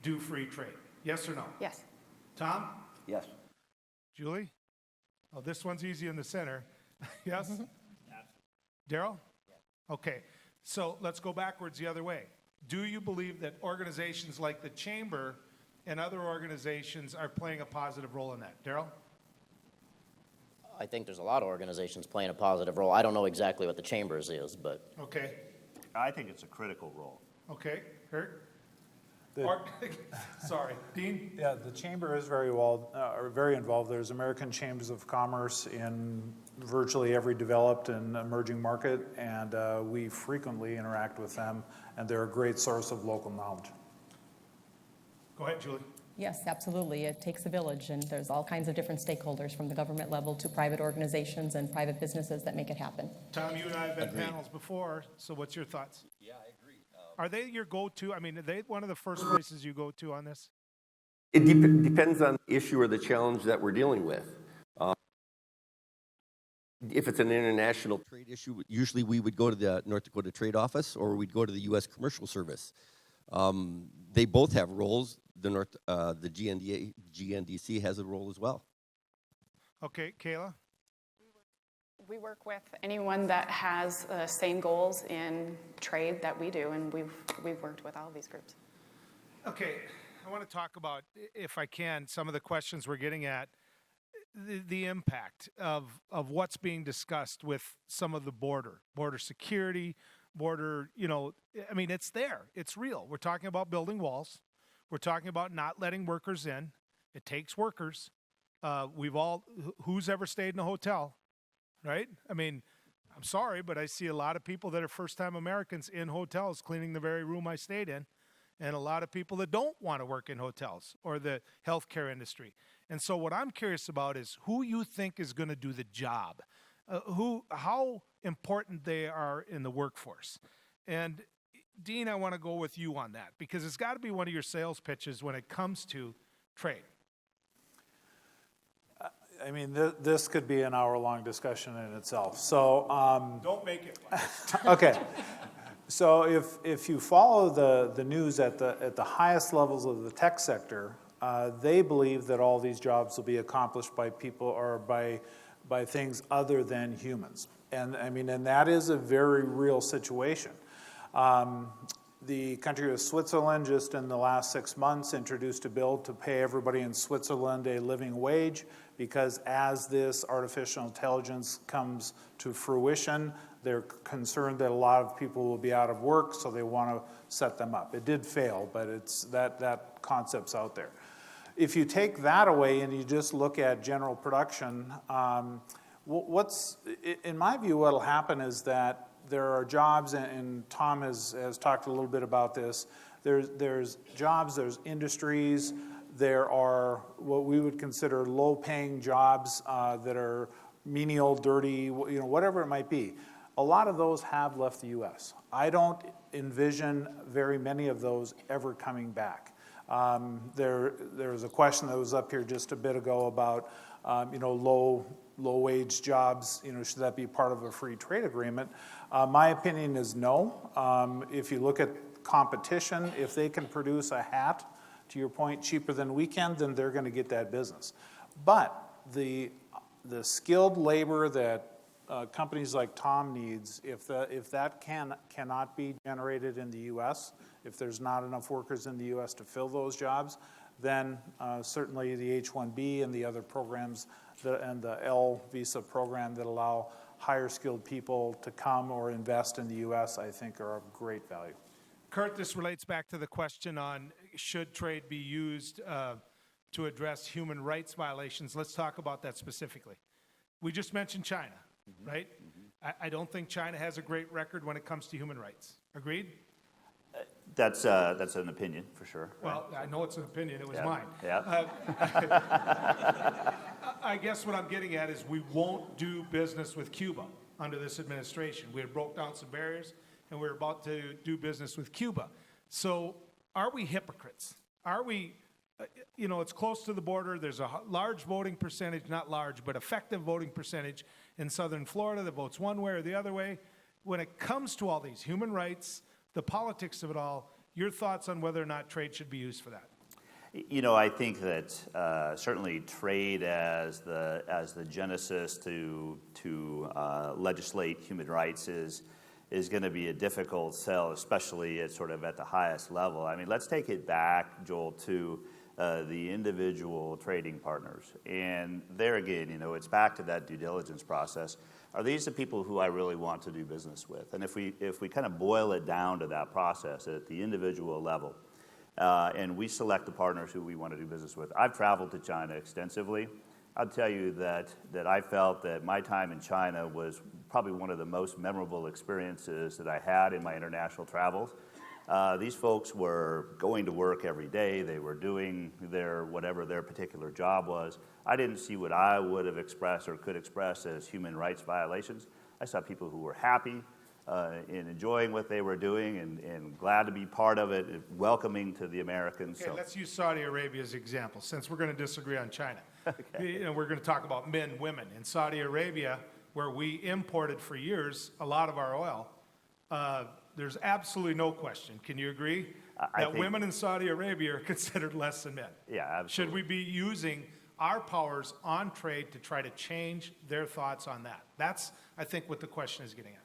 do free trade? Yes or no? Yes. Tom? Yes. Julie? Oh, this one's easy in the center. Yes? Daryl? Okay. So let's go backwards the other way. Do you believe that organizations like the Chamber and other organizations are playing a positive role in that? Daryl? I think there's a lot of organizations playing a positive role. I don't know exactly what the Chambers is, but... Okay. I think it's a critical role. Okay. Kurt? Sorry. Dean? Yeah, the Chamber is very involved. There's American Chambers of Commerce in virtually every developed and emerging market, and we frequently interact with them, and they're a great source of local knowledge. Go ahead, Julie. Yes, absolutely. It takes a village, and there's all kinds of different stakeholders from the government level to private organizations and private businesses that make it happen. Tom, you and I have been panels before, so what's your thoughts? Yeah, I agree. Are they your go-to? I mean, are they one of the first places you go to on this? It depends on the issue or the challenge that we're dealing with. If it's an international trade issue, usually we would go to the North Dakota Trade Office or we'd go to the U.S. Commercial Service. They both have roles. The GNDC has a role as well. Okay, Kayla? We work with anyone that has the same goals in trade that we do, and we've worked with all of these groups. Okay, I want to talk about, if I can, some of the questions we're getting at, the impact of what's being discussed with some of the border security, I mean, it's there. It's real. We're talking about building walls. We're talking about not letting workers in. It takes workers. Who's ever stayed in a hotel, right? I mean, I'm sorry, but I see a lot of people that are first-time Americans in hotels cleaning the very room I stayed in. and a lot of people that don't want to work in hotels or the healthcare industry. And so what I'm curious about is who you think is going to do the job, how important they are in the workforce. And Dean, I want to go with you on that because it's got to be one of your sales pitches when it comes to trade. I mean, this could be an hour-long discussion in itself. So, Don't make it. okay. So if you follow the news at the highest levels of the tech sector, they believe that all these jobs will be accomplished by people or by things other than humans. And I mean, and that is a very real situation. The country of Switzerland just in the last 6 months introduced a bill to pay everybody in Switzerland a living wage because as this artificial intelligence comes to fruition, they're concerned that a lot of people will be out of work, so they want to set them up. It did fail, but it's that concept's out there. If you take that away and you just look at general production, in my view, what'll happen is that there are jobs, and Tom has talked a little bit about this. There's jobs, there's industries, there are what we would consider low-paying jobs that are menial, dirty, whatever it might be. A lot of those have left the U.S. I don't envision very many of those ever coming back. There was a question that was up here just a bit ago about low-wage jobs. Should that be part of a free trade agreement? My opinion is no. If you look at competition, if they can produce a hat, to your point, cheaper than we can, then they're going to get that business. But the skilled labor that companies like Tom needs, if that cannot be generated in the U.S., if there's not enough workers in the U.S. to fill those jobs, then certainly the H-1B and the other programs and the L visa program that allow higher skilled people to come or invest in the U.S., I think are of great value. Kurt, this relates back to the question on should trade be used to address human rights violations. Let's talk about that specifically. We just mentioned China, right? I don't think China has a great record when it comes to human rights. Agreed? That's an opinion, for sure. Well, I know it's an opinion. It was mine. Yeah. I guess what I'm getting at is we won't do business with Cuba under this administration. We had broke down some barriers, and we're about to do business with Cuba. So are we hypocrites? Are we, it's close to the border. There's a large voting percentage, not large, but effective voting percentage in southern Florida that votes one way or the other way. When it comes to all these human rights, the politics of it all, your thoughts on whether or not trade should be used for that? I think that certainly trade as the genesis to legislate human rights is going to be a difficult sell, especially at the highest level. I mean, let's take it back, Joel, to the individual trading partners. And there again, it's back to that due diligence process. Are these the people who I really want to do business with? And if we kind of boil it down to that process at the individual level, and we select the partners who we want to do business with. I've traveled to China extensively. I'll tell you that I felt that my time in China was probably one of the most memorable experiences that I had in my international travels. These folks were going to work every day. They were doing whatever their particular job was. I didn't see what I would have expressed or could express as human rights violations. I saw people who were happy in enjoying what they were doing and glad to be part of it, welcoming to the Americans. Okay, let's use Saudi Arabia as an example, since we're going to disagree on China. Okay. We're going to talk about men, women. In Saudi Arabia, where we imported for years a lot of our oil, there's absolutely no question. Can you agree that women in Saudi Arabia are considered less than men? Yeah, absolutely. Should we be using our powers on trade to try to change their thoughts on that? That's, I think, what the question is getting at.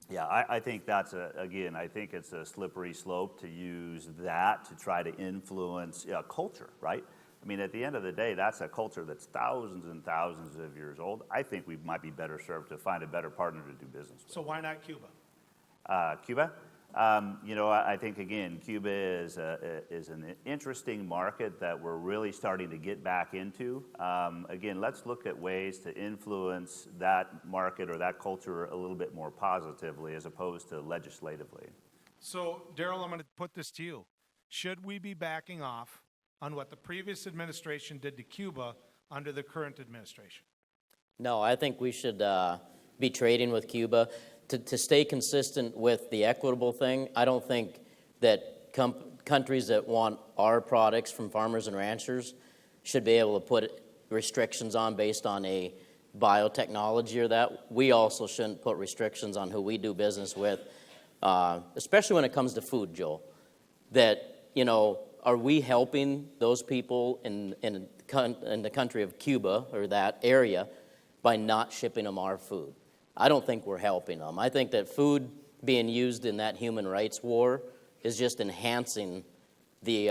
Yeah, I think that's I think it's a slippery slope to use that to try to influence culture, right? I mean, at the end of the day, that's a culture that's thousands and thousands of years old. I think we might be better served to find a better partner to do business with. So why not Cuba? Cuba? I think, again, Cuba is an interesting market that we're really starting to get back into. Again, let's look at ways to influence that market or that culture a little bit more positively as opposed to legislatively. So, Daryl, I'm going to put this to you. should we be backing off on what the previous administration did to Cuba under the current administration? No, I think we should be trading with Cuba. To stay consistent with the equitable thing, I don't think that countries that want our products from farmers and ranchers should be able to put restrictions on based on a biotechnology or that. We also shouldn't put restrictions on who we do business with, especially when it comes to food, Joel. That, you know, are we helping those people in the country of Cuba or that area by not shipping them our food? I don't think we're helping them. I think that food being used in that human rights war is just enhancing the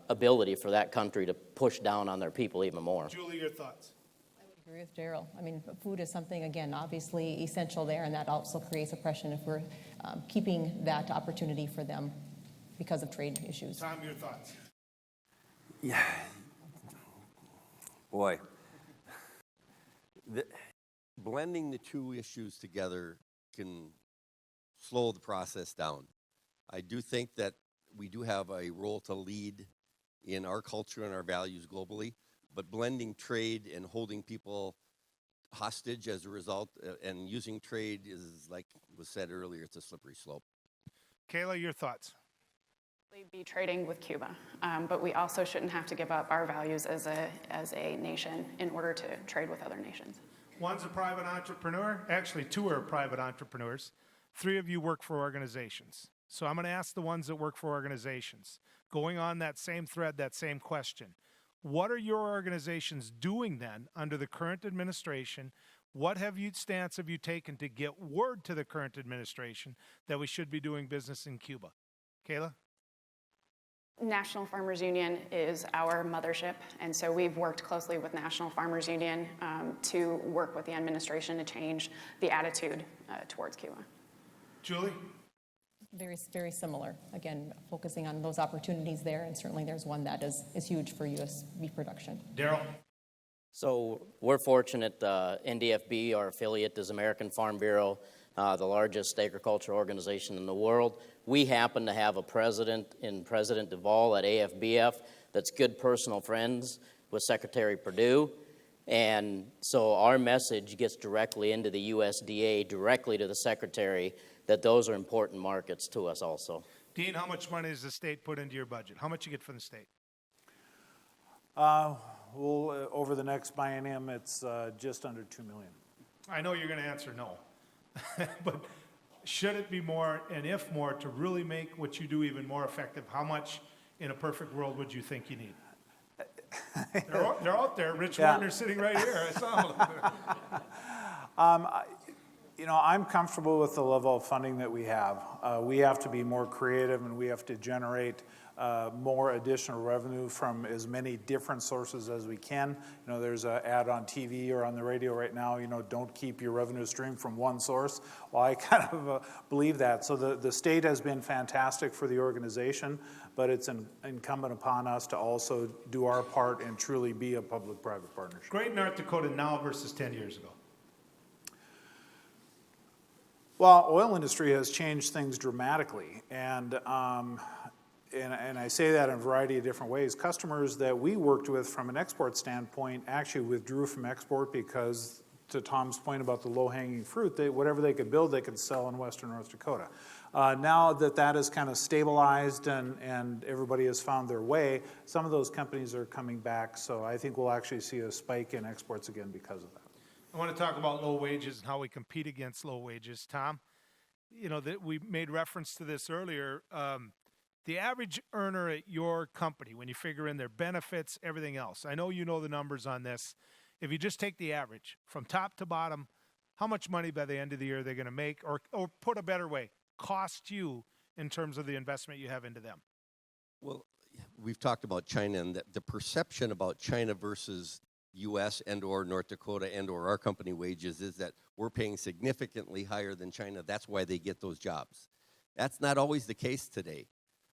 ability for that country to push down on their people even more. Julie, your thoughts? I would agree with Daryl. I mean, food is something, again, obviously essential there, and that also creates oppression if we're keeping that opportunity for them because of trade issues. Tom, your thoughts? Yeah. Boy. Blending the two issues together can slow the process down. I do think that we do have a role to lead in our culture and our values globally, but blending trade and holding people hostage as a result and using trade is, like was said earlier, it's a slippery slope. Kayla, your thoughts? We'd be trading with Cuba, but we also shouldn't have to give up our values as a nation in order to trade with other nations. One's a private entrepreneur. Actually, two are private entrepreneurs. 3 of you work for organizations. So I'm going to ask the ones that work for organizations, going on that same thread, that same question. What are your organizations doing then under the current administration? What stance have you taken to get word to the current administration that we should be doing business in Cuba? Kayla? National Farmers Union is our mothership, and so we've worked closely with National Farmers Union to work with the administration to change the attitude towards Cuba. Julie? Very, very similar. Again, focusing on those opportunities there, and certainly there's one that is huge for U.S. beef production. Daryl? So we're fortunate, NDFB, our affiliate, is American Farm Bureau, the largest agricultural organization in the world. We happen to have a president in President Duvall at AFBF that's good personal friends with Secretary Perdue. And so our message gets directly into the USDA, directly to the Secretary, that those are important markets to us also. Dean, how much money does the state put into your budget? How much you get from the state? Well, over the next biennium, it's just under $2 million. I know you're going to answer no, but should it be more, and if more, to really make what you do even more effective, how much in a perfect world would you think you need? They're out there. Rich Warner's sitting right here. I saw him. You know, I'm comfortable with the level of funding that we have. We have to be more creative, and we have to generate more additional revenue from as many different sources as we can. You know, there's an ad on TV or on the radio right now, you know, don't keep your revenue stream from one source. Well, I kind of believe that. So the state has been fantastic for the organization, but it's incumbent upon us to also do our part and truly be a public-private partnership. Great North Dakota now versus 10 years ago. Well, oil industry has changed things dramatically, and I say that in a variety of different ways. Customers that we worked with from an export standpoint actually withdrew from export because, to Tom's point about the low-hanging fruit, whatever they could build, they could sell in western North Dakota. Now that is kind of stabilized and everybody has found their way, some of those companies are coming back, so I think we'll actually see a spike in exports again because of that. I want to talk about low wages and how we compete against low wages. Tom, you know, that we made reference to this earlier. The average earner at your company, when you figure in their benefits, everything else, I know you know the numbers on this. If you just take the average from top to bottom, how much money by the end of the year are they going to make, or put a better way, cost you in terms of the investment you have into them? Well, we've talked about China, and the perception about China versus U.S. and or North Dakota and or our company wages is that we're paying significantly higher than China. That's why they get those jobs. That's not always the case today.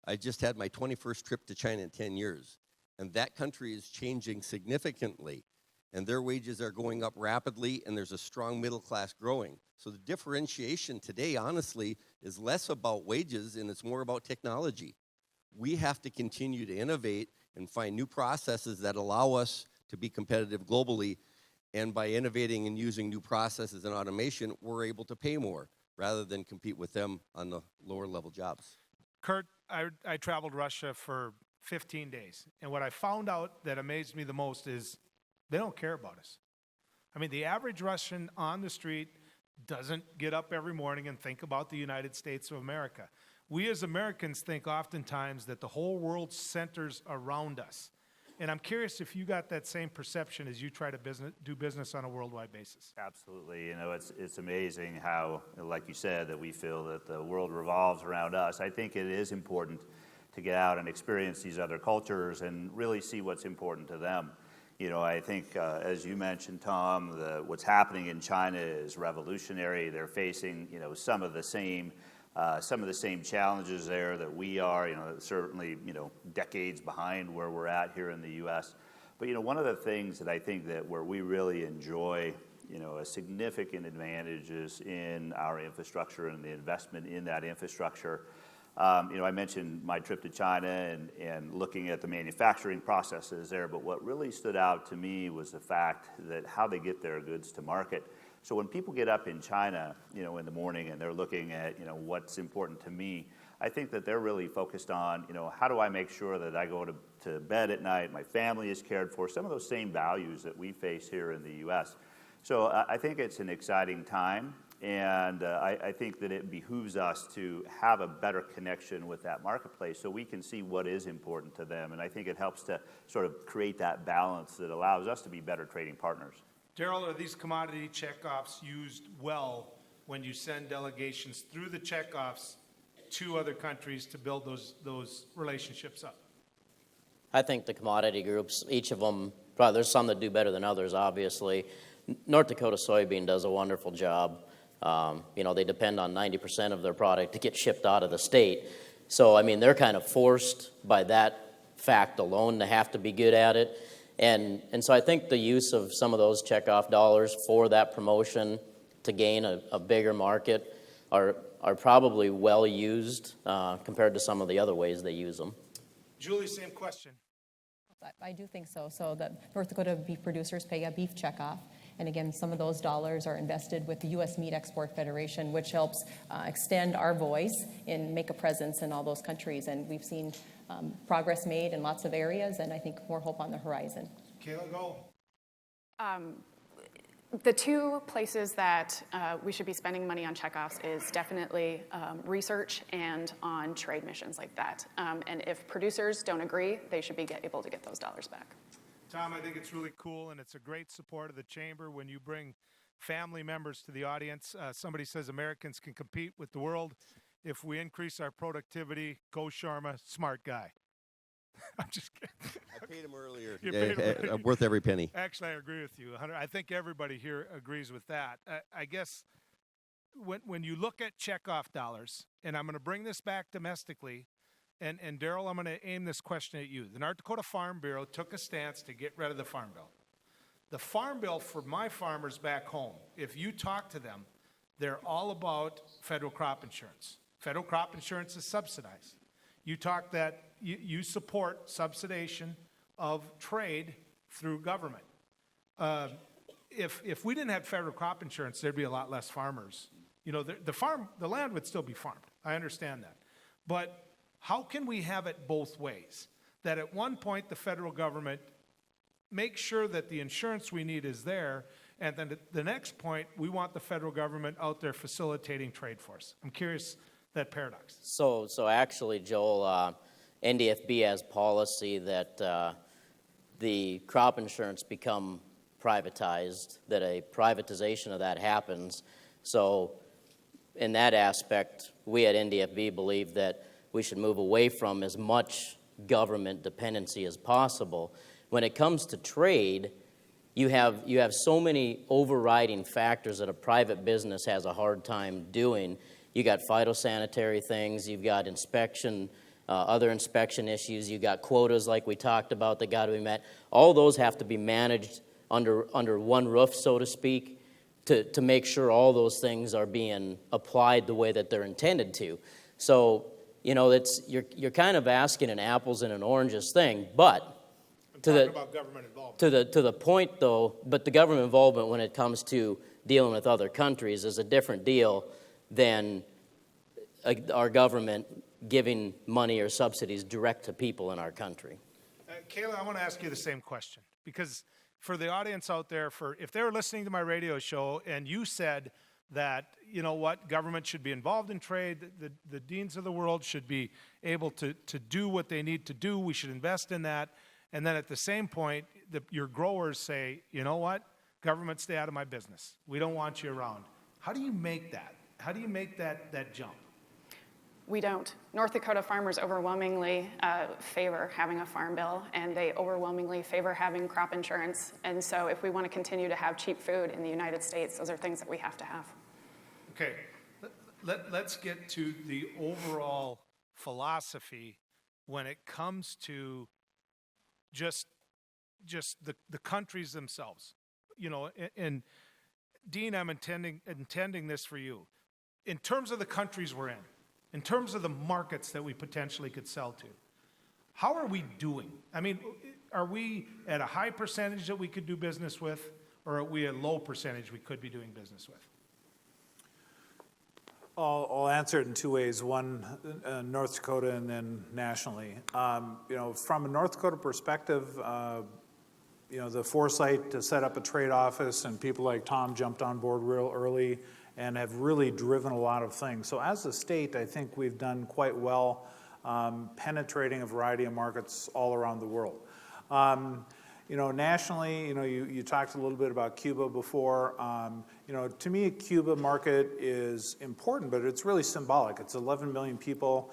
I just had my 21st trip to China in 10 years, and that country is changing significantly, and their wages are going up rapidly, and there's a strong middle class growing. So the differentiation today, honestly, is less about wages, and it's more about technology. we have to continue to innovate and find new processes that allow us to be competitive globally. And by innovating and using new processes and automation, we're able to pay more rather than compete with them on the lower level jobs. Kurt, I traveled Russia for 15 days, and what I found out that amazed me the most is they don't care about us. I mean, the average Russian on the street doesn't get up every morning and think about the United States of America. We as Americans think oftentimes that the whole world centers around us. And I'm curious if you got that same perception as you try to do business on a worldwide basis. Absolutely. You know, it's amazing how, like you said, that we feel that the world revolves around us. I think it is important to get out and experience these other cultures and really see what's important to them. You know, I think, as you mentioned, Tom, what's happening in China is revolutionary. They're facing, you know, some of the same challenges there that we are. You know, certainly, you know, decades behind where we're at here in the U.S. But you know, one of the things that I think that where we really enjoy, you know, a significant advantage is in our infrastructure and the investment in that infrastructure. You know, I mentioned my trip to China and looking at the manufacturing processes there, but what really stood out to me was the fact that how they get their goods to market. So when people get up in China, you know, in the morning and they're looking at, you know, what's important to me, I think that they're really focused on, you know, how do I make sure that I go to bed at night, my family is cared for, some of those same values that we face here in the U.S. So I think it's an exciting time. And I think that it behooves us to have a better connection with that marketplace so we can see what is important to them. And I think it helps to sort of create that balance that allows us to be better trading partners. Daryl, are these commodity checkoffs used well when you send delegations through the checkoffs to other countries to build those relationships up? I think the commodity groups, each of them, probably there's some that do better than others, obviously. North Dakota soybean does a wonderful job. You know, they depend on 90% of their product to get shipped out of the state. So, I mean, they're kind of forced by that fact alone to have to be good at it. And so I think the use of some of those checkoff dollars for that promotion to gain a bigger market are probably well used compared to some of the other ways they use them. Julie, same question. I do think so. So the North Dakota beef producers pay a beef checkoff. And again, some of those dollars are invested with the U.S. Meat Export Federation, which helps extend our voice and make a presence in all those countries. And we've seen progress made in lots of areas, and I think more hope on the horizon. Kayla, go. The two places that we should be spending money on checkoffs is definitely research and on trade missions like that. And if producers don't agree, they should be able to get those dollars back. Tom, I think it's really cool, and it's a great support of the chamber when you bring family members to the audience. Somebody says Americans can compete with the world if we increase our productivity. Go Sharma, smart guy. I'm just kidding. I paid him earlier. You paid him earlier. Worth every penny. Actually, I agree with you. I think everybody here agrees with that. I guess when you look at checkoff dollars, and I'm going to bring this back domestically, and Daryl, I'm going to aim this question at you. The North Dakota Farm Bureau took a stance to get rid of the Farm Bill. The Farm Bill for my farmers back home, if you talk to them, they're all about federal crop insurance. Federal crop insurance is subsidized. You talk that you support subsidization of trade through government. If we didn't have federal crop insurance, there'd be a lot less farmers. You know, the land would still be farmed. I understand that. But how can we have it both ways? That at one point the federal government makes sure that the insurance we need is there, and then at the next point we want the federal government out there facilitating trade for us. I'm curious that paradox. So actually, Joel, NDFB has policy that the crop insurance become privatized, that a privatization of that happens. So in that aspect, we at NDFB believe that we should move away from as much government dependency as possible. When it comes to trade, you have so many overriding factors that a private business has a hard time doing. You got phytosanitary things, you've got inspection, other inspection issues, you've got quotas like we talked about that got to be met. All those have to be managed under one roof, so to speak, to make sure all those things are being applied the way that they're intended to. So you're kind of asking an apples and an oranges thing, but About government involvement. to the point though, but the government involvement when it comes to dealing with other countries is a different deal than our government giving money or subsidies direct to people in our country. Kayla, I want to ask you the same question, because for the audience out there, if they were listening to my radio show and you said that, you know what, government should be involved in trade, the deans of the world should be able to do what they need to do, we should invest in that, and then at the same point, your growers say, you know what, government, stay out of my business. We don't want you around. How do you make that? How do you make that jump? We don't. North Dakota farmers overwhelmingly favor having a farm bill, and they overwhelmingly favor having crop insurance. And so if we want to continue to have cheap food in the United States, those are things that we have to have. Okay, let's get to the overall philosophy when it comes to just the countries themselves. You know, and Dean, I'm intending this for you. In terms of the countries we're in terms of the markets that we potentially could sell to, how are we doing? I mean, are we at a high percentage that we could do business with, or are we at a low percentage we could be doing business with? I'll answer it in two ways. One, North Dakota, and then nationally. From a North Dakota perspective, the foresight to set up a trade office, and people like Tom jumped on board real early and have really driven a lot of things. So as a state, I think we've done quite well penetrating a variety of markets all around the world. Nationally, you talked a little bit about Cuba before. To me, Cuba market is important, but it's really symbolic. It's 11 million people.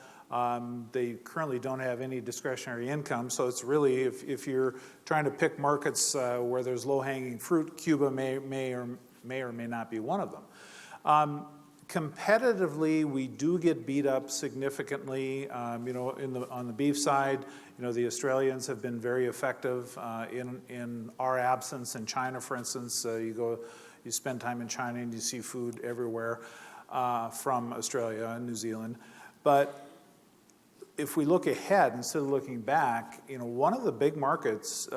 They currently don't have any discretionary income, so it's really, if you're trying to pick markets where there's low-hanging fruit, Cuba may or may not be one of them. Competitively, we do get beat up significantly. On the beef side, the Australians have been very effective in our absence. In China, for instance, you spend time in China and you see food everywhere from Australia and New Zealand. But if we look ahead instead of looking back, one of the big markets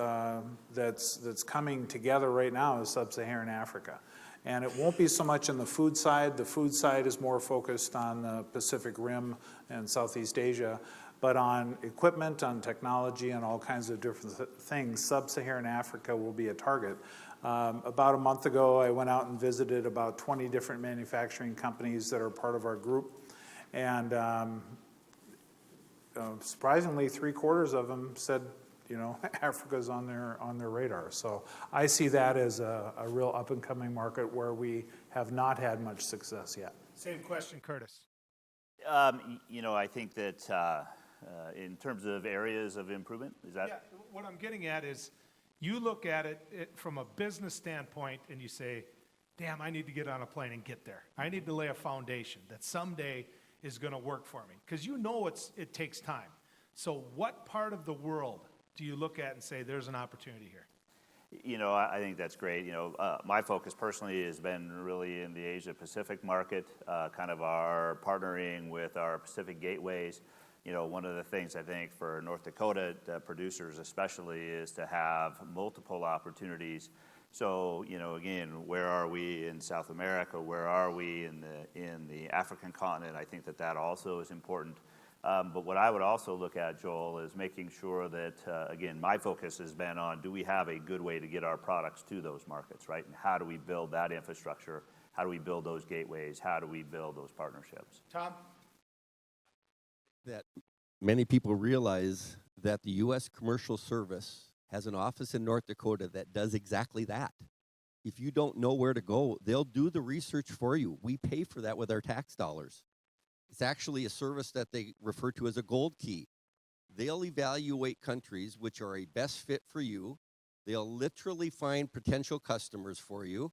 that's coming together right now is Sub-Saharan Africa. And it won't be so much on the food side. The food side is more focused on the Pacific Rim and Southeast Asia. But on equipment, on technology, and all kinds of different things, Sub-Saharan Africa will be a target. About a month ago, I went out and visited about 20 different manufacturing companies that are part of our group. And surprisingly, 3/4 of them said, Africa's on their radar. So I see that as a real up-and-coming market where we have not had much success yet. Same question, Curtis. I think that in terms of areas of improvement, is that? Yeah, what I'm getting at is you look at it from a business standpoint and you say, damn, I need to get on a plane and get there. I need to lay a foundation that someday is going to work for me. Because it takes time. So what part of the world do you look at and say, there's an opportunity here? I think that's great. My focus personally has been really in the Asia-Pacific market, kind of our partnering with our Pacific gateways. One of the things I think for North Dakota producers especially is to have multiple opportunities. So, again, where are we in South America? Where are we in the African continent? I think that also is important. But what I would also look at, Joel, is making sure that, again, my focus has been on, do we have a good way to get our products to those markets, right? And how do we build that infrastructure? How do we build those gateways? How do we build those partnerships? Tom? That many people realize that the U.S. Commercial Service has an office in North Dakota that does exactly that. If you don't know where to go, they'll do the research for you. We pay for that with our tax dollars. It's actually a service that they refer to as a gold key. They'll evaluate countries which are a best fit for you. They'll literally find potential customers for you.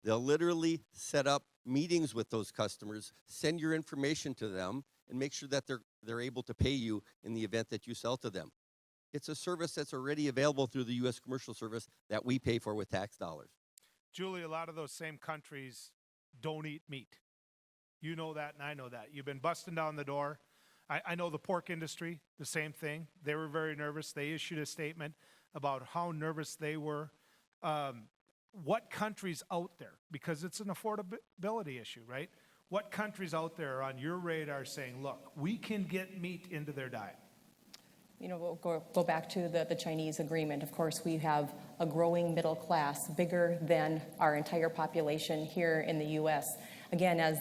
They'll literally set up meetings with those customers, send your information to them, and make sure that they're able to pay you in the event that you sell to them. It's a service that's already available through the U.S. Commercial Service that we pay for with tax dollars. Julie, a lot of those same countries don't eat meat. You know that, and I know that. You've been busting down the door. I know the pork industry, the same thing. They were very nervous. They issued a statement about how nervous they were. What countries out there, because it's an affordability issue, right? What countries out there are on your radar saying, look, we can get meat into their diet? You know, we'll go back to the Chinese agreement. Of course, we have a growing middle class, bigger than our entire population here in the U.S. Again, as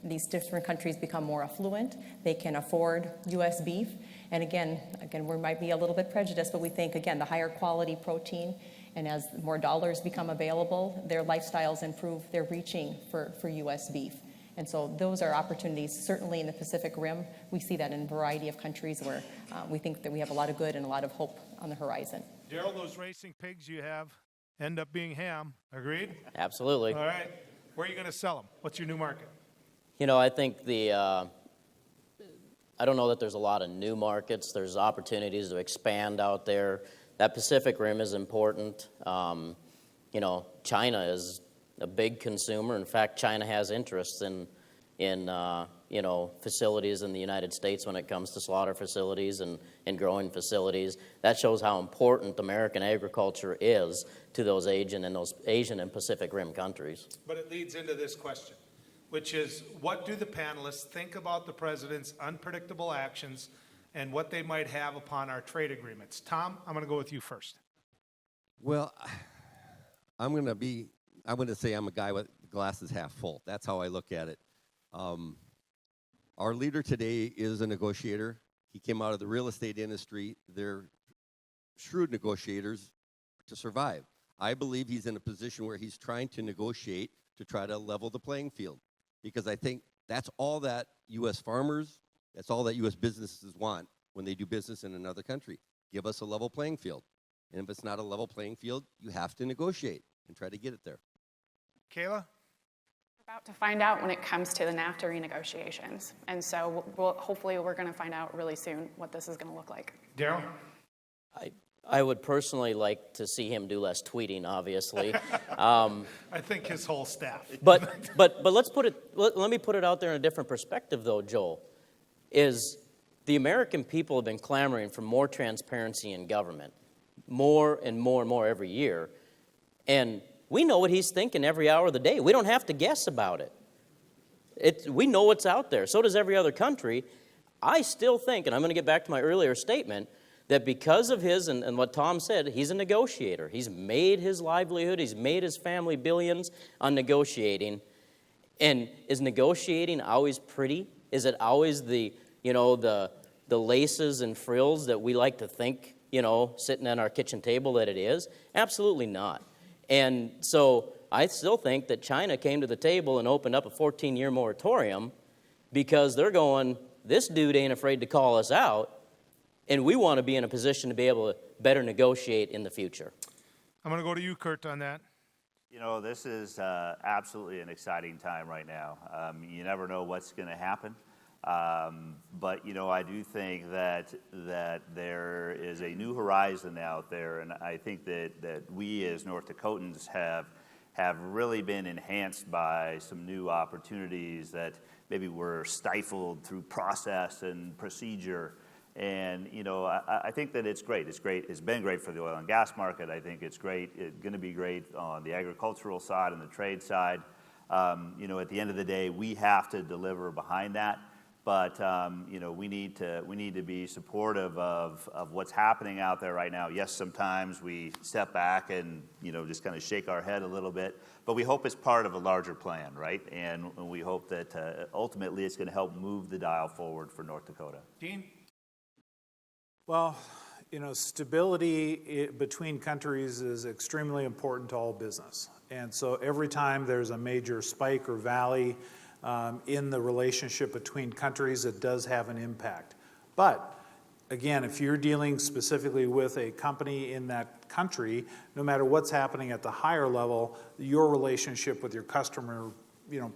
these different countries become more affluent, they can afford U.S. beef. And again, we might be a little bit prejudiced, but we think, again, the higher quality protein, and as more dollars become available, their lifestyles improve, they're reaching for U.S. beef. And so those are opportunities, certainly in the Pacific Rim. We see that in a variety of countries where we think that we have a lot of good and a lot of hope on the horizon. Daryl, those racing pigs you have end up being ham. Agreed? Absolutely. All right. Where are you going to sell them? What's your new market? You know, I think I don't know that there's a lot of new markets. There's opportunities to expand out there. That Pacific Rim is important. You know, China is a big consumer. In fact, China has interests in you know, facilities in the United States when it comes to slaughter facilities and growing facilities. That shows how important American agriculture is to those Asian and Pacific Rim countries. But it leads into this question, which is, what do the panelists think about the president's unpredictable actions and what they might have upon our trade agreements? Tom, I'm going to go with you first. Well, I'm going to say I'm a guy with glasses half full. That's how I look at it. Our leader today is a negotiator. He came out of the real estate industry. They're shrewd negotiators to survive. I believe he's in a position where he's trying to negotiate to try to level the playing field, because I think that's all that U.S. farmers, that's all that U.S. businesses want when they do business in another country. Give us a level playing field. And if it's not a level playing field, you have to negotiate and try to get it there. Kayla? About to find out when it comes to the NAFTA renegotiations. And so hopefully we're going to find out really soon what this is going to look like. Daryl? I would personally like to see him do less tweeting, obviously. I think his whole staff. But let me put it out there in a different perspective, though, Joel, is the American people have been clamoring for more transparency in government, more and more and more every year. And we know what he's thinking every hour of the day. We don't have to guess about it. We know what's out there. So does every other country. I still think, and I'm going to get back to my earlier statement, that because of his, and what Tom said, he's a negotiator. He's made his livelihood, he's made his family billions on negotiating. And is negotiating always pretty? Is it always the laces and frills that we like to think, sitting at our kitchen table that it is? Absolutely not. And so I still think that China came to the table and opened up a 14-year moratorium because they're going, this dude ain't afraid to call us out, and we want to be in a position to be able to better negotiate in the future. I'm going to go to you, Kurt, on that. You know, this is absolutely an exciting time right now. You never know what's going to happen. But, I do think that there is a new horizon out there, and I think that we as North Dakotans have really been enhanced by some new opportunities that maybe were stifled through process and procedure. And, I think that it's great. It's great. It's been great for the oil and gas market. I think it's great. It's going to be great on the agricultural side and the trade side. At the end of the day, we have to deliver behind that. But, we need to be supportive of what's happening out there right now. Yes, sometimes we step back and, just kind of shake our head a little bit. But we hope it's part of a larger plan, right? And we hope that ultimately it's going to help move the dial forward for North Dakota. Dean? Well, stability between countries is extremely important to all business. And so every time there's a major spike or valley in the relationship between countries, it does have an impact. But again, if you're dealing specifically with a company in that country, no matter what's happening at the higher level, your relationship with your customer,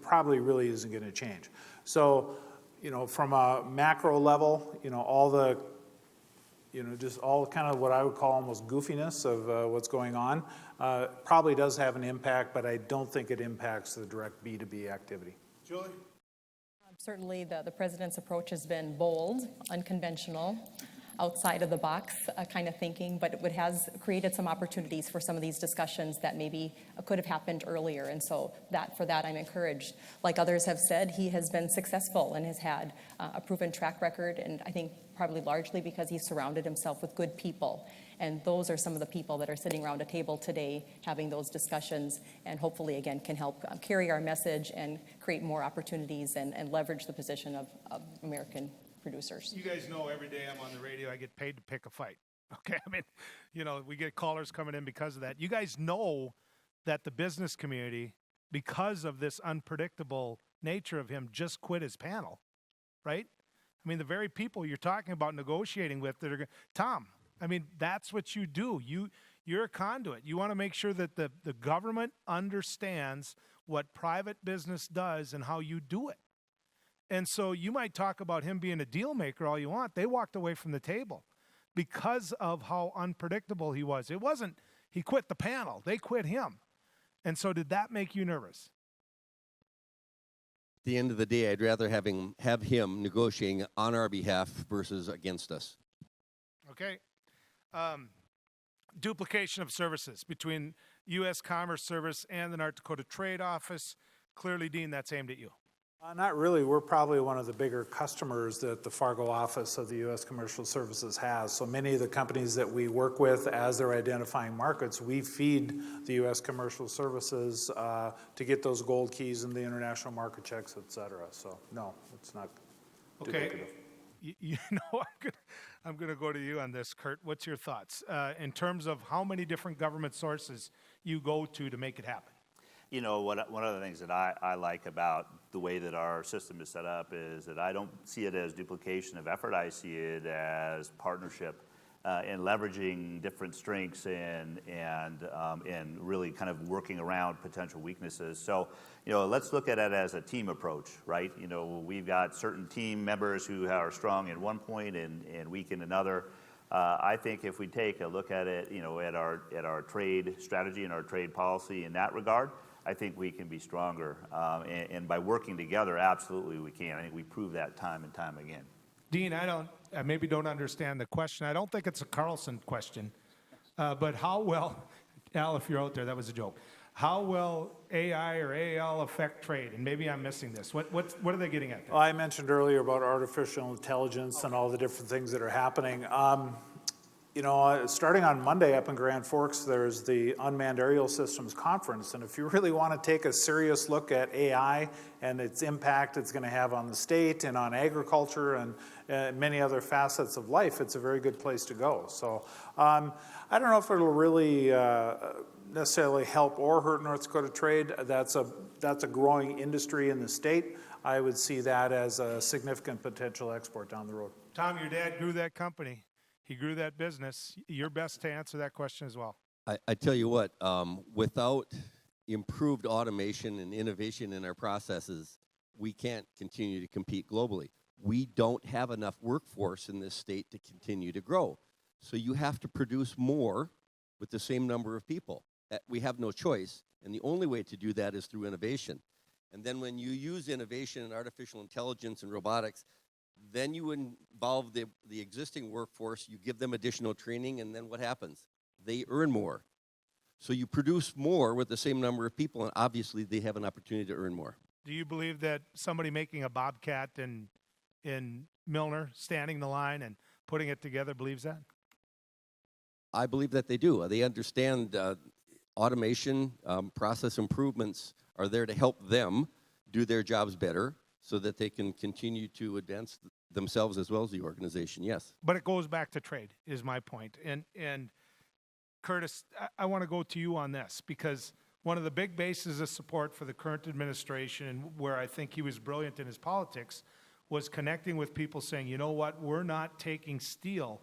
probably really isn't going to change. So, from a macro level, all the just all kind of what I would call almost goofiness of what's going on probably does have an impact, but I don't think it impacts the direct B2B activity. Julie? Certainly, the president's approach has been bold, unconventional, outside of the box kind of thinking, but it has created some opportunities for some of these discussions that maybe could have happened earlier. And so for that, I'm encouraged. Like others have said, he has been successful and has had a proven track record, and I think probably largely because he's surrounded himself with good people. And those are some of the people that are sitting around a table today having those discussions, and hopefully, again, can help carry our message and create more opportunities and leverage the position of American producers. You guys know every day I'm on the radio, I get paid to pick a fight. Okay, I mean, we get callers coming in because of that. You guys know that the business community, because of this unpredictable nature of him, just quit his panel, right? I mean, the very people you're talking about negotiating with that are Tom, I mean, that's what you do. You're a conduit. You want to make sure that the government understands what private business does and how you do it. And so you might talk about him being a deal maker all you want. They walked away from the table because of how unpredictable he was. It wasn't he quit the panel. They quit him. And so did that make you nervous? At the end of the day, I'd rather have him negotiating on our behalf versus against us. Okay. Duplication of services between U.S. Commerce Service and the North Dakota Trade Office. Clearly, Dean, that's aimed at you. Not really. We're probably one of the bigger customers that the Fargo office of the U.S. Commercial Services has. So many of the companies that we work with, as they're identifying markets, we feed the U.S. Commercial Services to get those gold keys and the international market checks, et cetera. So no, it's not duplicative. Okay. I'm going to go to you on this, Kurt. What's your thoughts in terms of how many different government sources you go to make it happen? One of the things that I like about the way that our system is set up is that I don't see it as duplication of effort. I see it as partnership and leveraging different strengths and really kind of working around potential weaknesses. So, let's look at it as a team approach, right? We've got certain team members who are strong in one point and weak in another. I think if we take a look at it, at our trade strategy and our trade policy in that regard, I think we can be stronger. And by working together, absolutely we can. I think we prove that time and time again. Dean, I maybe don't understand the question. I don't think it's a Carlson question, but how well, Al, if you're out there, that was a joke. How will AI or AL affect trade? And maybe I'm missing this. What are they getting at there? Well, I mentioned earlier about artificial intelligence and all the different things that are happening. Starting on Monday up in Grand Forks, there's the Unmanned Aerial Systems Conference. And if you really want to take a serious look at AI and its impact it's going to have on the state and on agriculture and many other facets of life, it's a very good place to go. So I don't know if it'll really necessarily help or hurt North Dakota trade. That's a growing industry in the state. I would see that as a significant potential export down the road. Tom, your dad grew that company. He grew that business. You're best to answer that question as well. I tell you what, without improved automation and innovation in our processes, we can't continue to compete globally. We don't have enough workforce in this state to continue to grow. So you have to produce more with the same number of people. We have no choice, and the only way to do that is through innovation. And then when you use innovation and artificial intelligence and robotics, then you involve the existing workforce, you give them additional training, and then what happens? They earn more. So you produce more with the same number of people, and obviously they have an opportunity to earn more. Do you believe that somebody making a Bobcat in Milner, standing the line and putting it together, believes that? I believe that they do. They understand automation, process improvements are there to help them do their jobs better so that they can continue to advance themselves as well as the organization, yes. But it goes back to trade, is my point. And Curtis, I want to go to you on this, because one of the big bases of support for the current administration, and where I think he was brilliant in his politics, was connecting with people saying, you know what, we're not taking steel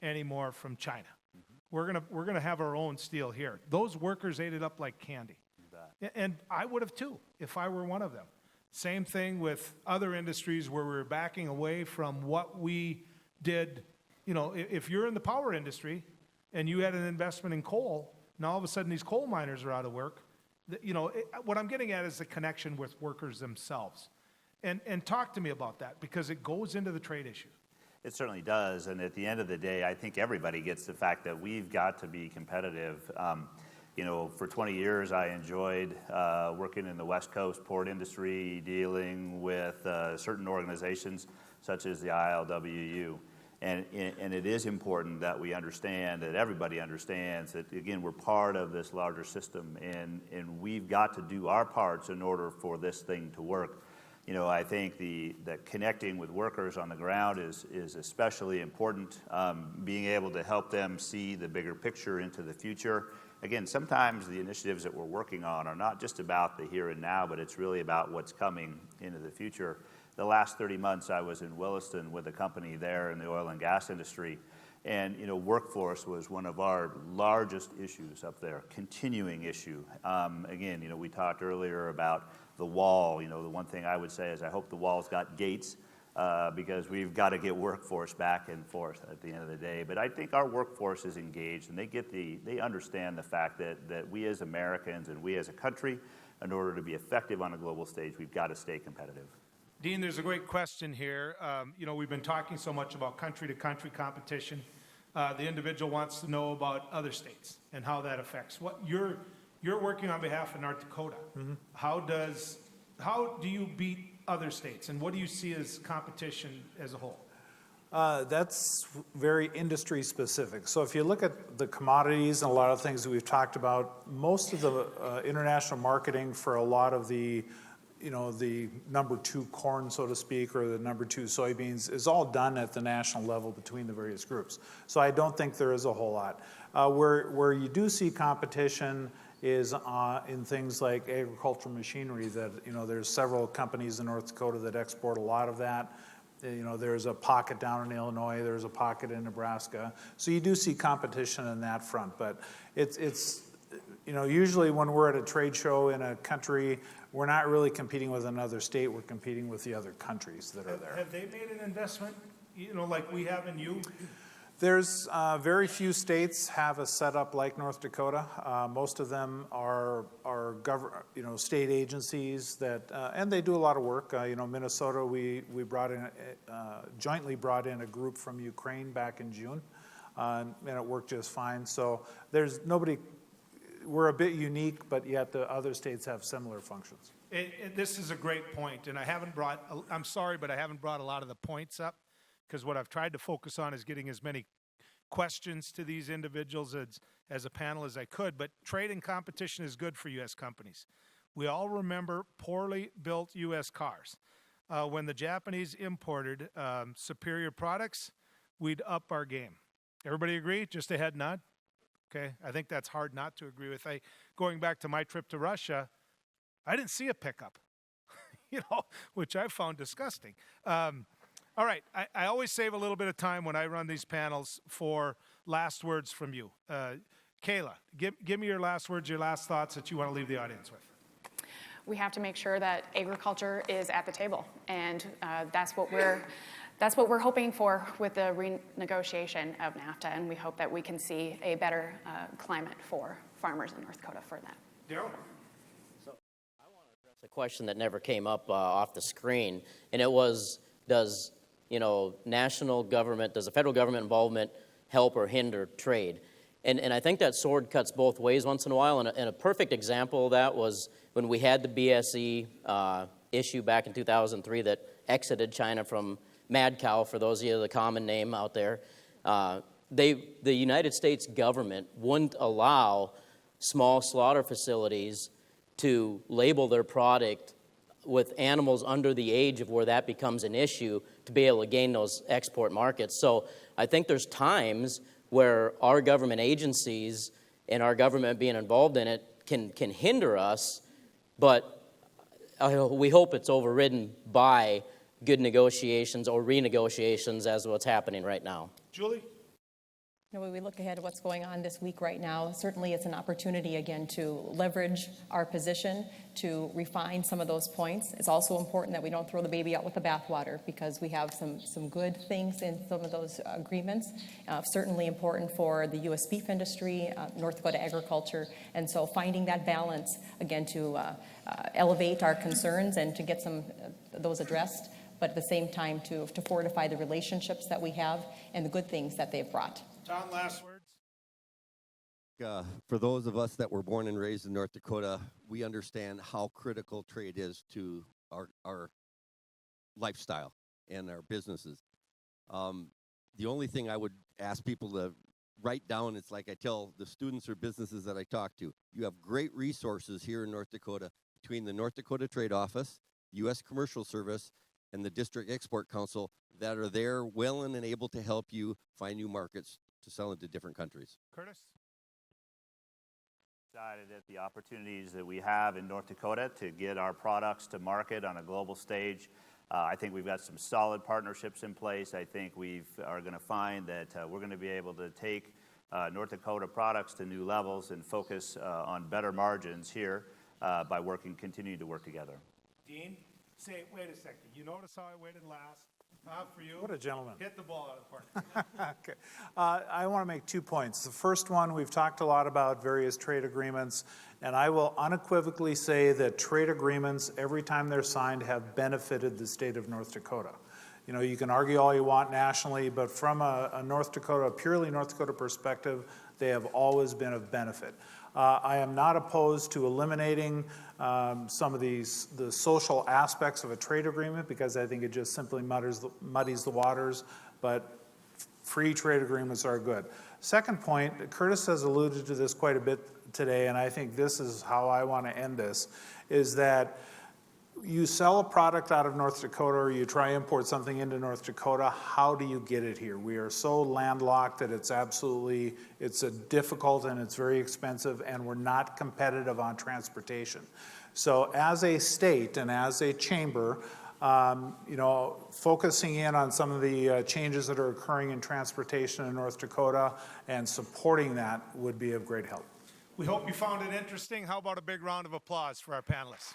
anymore from China. Mm-hmm. We're gonna have our own steel here. Those workers ate it up like candy. And I would have too, if I were one of them. Same thing with other industries where we're backing away from what we did. If you're in the power industry and you had an investment in coal, now all of a sudden these coal miners are out of work. What I'm getting at is the connection with workers themselves. And talk to me about that, because it goes into the trade issue. It certainly does, and at the end of the day, I think everybody gets the fact that we've got to be competitive. You know, for 20 years, I enjoyed working in the West Coast port industry, dealing with certain organizations such as the ILWU. And it is important that we understand, that everybody understands that, again, we're part of this larger system, and we've got to do our parts in order for this thing to work. You know, I think that connecting with workers on the ground is especially important, being able to help them see the bigger picture into the future. Again, sometimes the initiatives that we're working on are not just about the here and now, but it's really about what's coming into the future. The last 30 months I was in Williston with a company there in the oil and gas industry, and you know, workforce was one of our largest issues up there, continuing issue. Again, you know, we talked earlier about the wall. You know, the one thing I would say is I hope the wall's got gates, because we've got to get workforce back and forth at the end of the day. But I think our workforce is engaged, and they understand the fact that we as Americans and we as a country, in order to be effective on a global stage, we've got to stay competitive. Dean, there's a great question here. You know, we've been talking so much about country-to-country competition. The individual wants to know about other states and how that affects. What you're working on behalf of North Dakota. Mm-hmm. How do you beat other states, and what do you see as competition as a whole? That's very industry specific. So if you look at the commodities and a lot of things that we've talked about, most of the international marketing for a lot of the, you know, the number 2 corn, so to speak, or the number 2 soybeans is all done at the national level between the various groups. So I don't think there is a whole lot. Where you do see competition is in things like agricultural machinery that, you know, there's several companies in North Dakota that export a lot of that. You know, there's a pocket down in Illinois, there's a pocket in Nebraska. So you do see competition in that front, but it's you know, usually when we're at a trade show in a country, we're not really competing with another state, we're competing with the other countries that are there. Have they made an investment, you know, like we have in you? There's very few states have a setup like North Dakota. Most of them are you know, state agencies that, and they do a lot of work. You know, Minnesota, we brought in, jointly brought in a group from Ukraine back in June, and it worked just fine. So there's nobody, we're a bit unique, but yet the other states have similar functions. This is a great point, and I'm sorry, but I haven't brought a lot of the points up, because what I've tried to focus on is getting as many questions to these individuals as a panel as I could. But trade and competition is good for U.S. companies. We all remember poorly built U.S. cars. When the Japanese imported superior products, we'd up our game. Everybody agree? Just a head nod? Okay, I think that's hard not to agree with. Going back to my trip to Russia, I didn't see a pickup, you know, which I found disgusting. All right, I always save a little bit of time when I run these panels for last words from you. Kayla, give me your last words, your last thoughts that you want to leave the audience with. We have to make sure that agriculture is at the table, and that's what we're hoping for with the renegotiation of NAFTA, and we hope that we can see a better climate for farmers in North Dakota for that. Daryl? So I want to address a question that never came up off the screen, and it was, does the federal government involvement help or hinder trade? And I think that sword cuts both ways once in a while, and a perfect example of that was when we had the BSE issue back in 2003 that exited China from mad cow, for those of you the common name out there. The United States government wouldn't allow small slaughter facilities to label their product with animals under the age of where that becomes an issue to be able to gain those export markets. So I think there's times where our government agencies and our government being involved in it can hinder us, but we hope it's overridden by good negotiations or renegotiations as what's happening right now. Julie? When we look ahead at what's going on this week right now, certainly it's an opportunity again to leverage our position, to refine some of those points. It's also important that we don't throw the baby out with the bathwater, because we have some good things in some of those agreements. Certainly important for the U.S. beef industry, North Dakota agriculture, and so finding that balance again to elevate our concerns and to get some those addressed, but at the same time to fortify the relationships that we have and the good things that they've brought. Tom, last words? For those of us that were born and raised in North Dakota, we understand how critical trade is to our lifestyle and our businesses. The only thing I would ask people to write down, it's like I tell the students or businesses that I talk to, you have great resources here in North Dakota between the North Dakota Trade Office, U.S. Commercial Service, and the District Export Council that are there willing and able to help you find new markets to sell into different countries. Curtis? Excited at the opportunities that we have in North Dakota to get our products to market on a global stage. I think we've got some solid partnerships in place. I think we are going to find that we're going to be able to take North Dakota products to new levels and focus on better margins here by continuing to work together. Dean? Wait a second. You notice how I waited last? For you. What a gentleman. Hit the ball out of the park. Okay. I want to make 2 points. The first one, we've talked a lot about various trade agreements, and I will unequivocally say that trade agreements, every time they're signed, have benefited the state of North Dakota. You know, you can argue all you want nationally, but from a purely North Dakota perspective, they have always been of benefit. I am not opposed to eliminating some of the social aspects of a trade agreement, because I think it just simply muddies the waters, but free trade agreements are good. Second point, Curtis has alluded to this quite a bit today, and I think this is how I want to end this, is that you sell a product out of North Dakota or you try to import something into North Dakota, how do you get it here? We are so landlocked that it's difficult and it's very expensive, and we're not competitive on transportation. So as a state and as a chamber, focusing in on some of the changes that are occurring in transportation in North Dakota and supporting that would be of great help. We hope you found it interesting. How about a big round of applause for our panelists?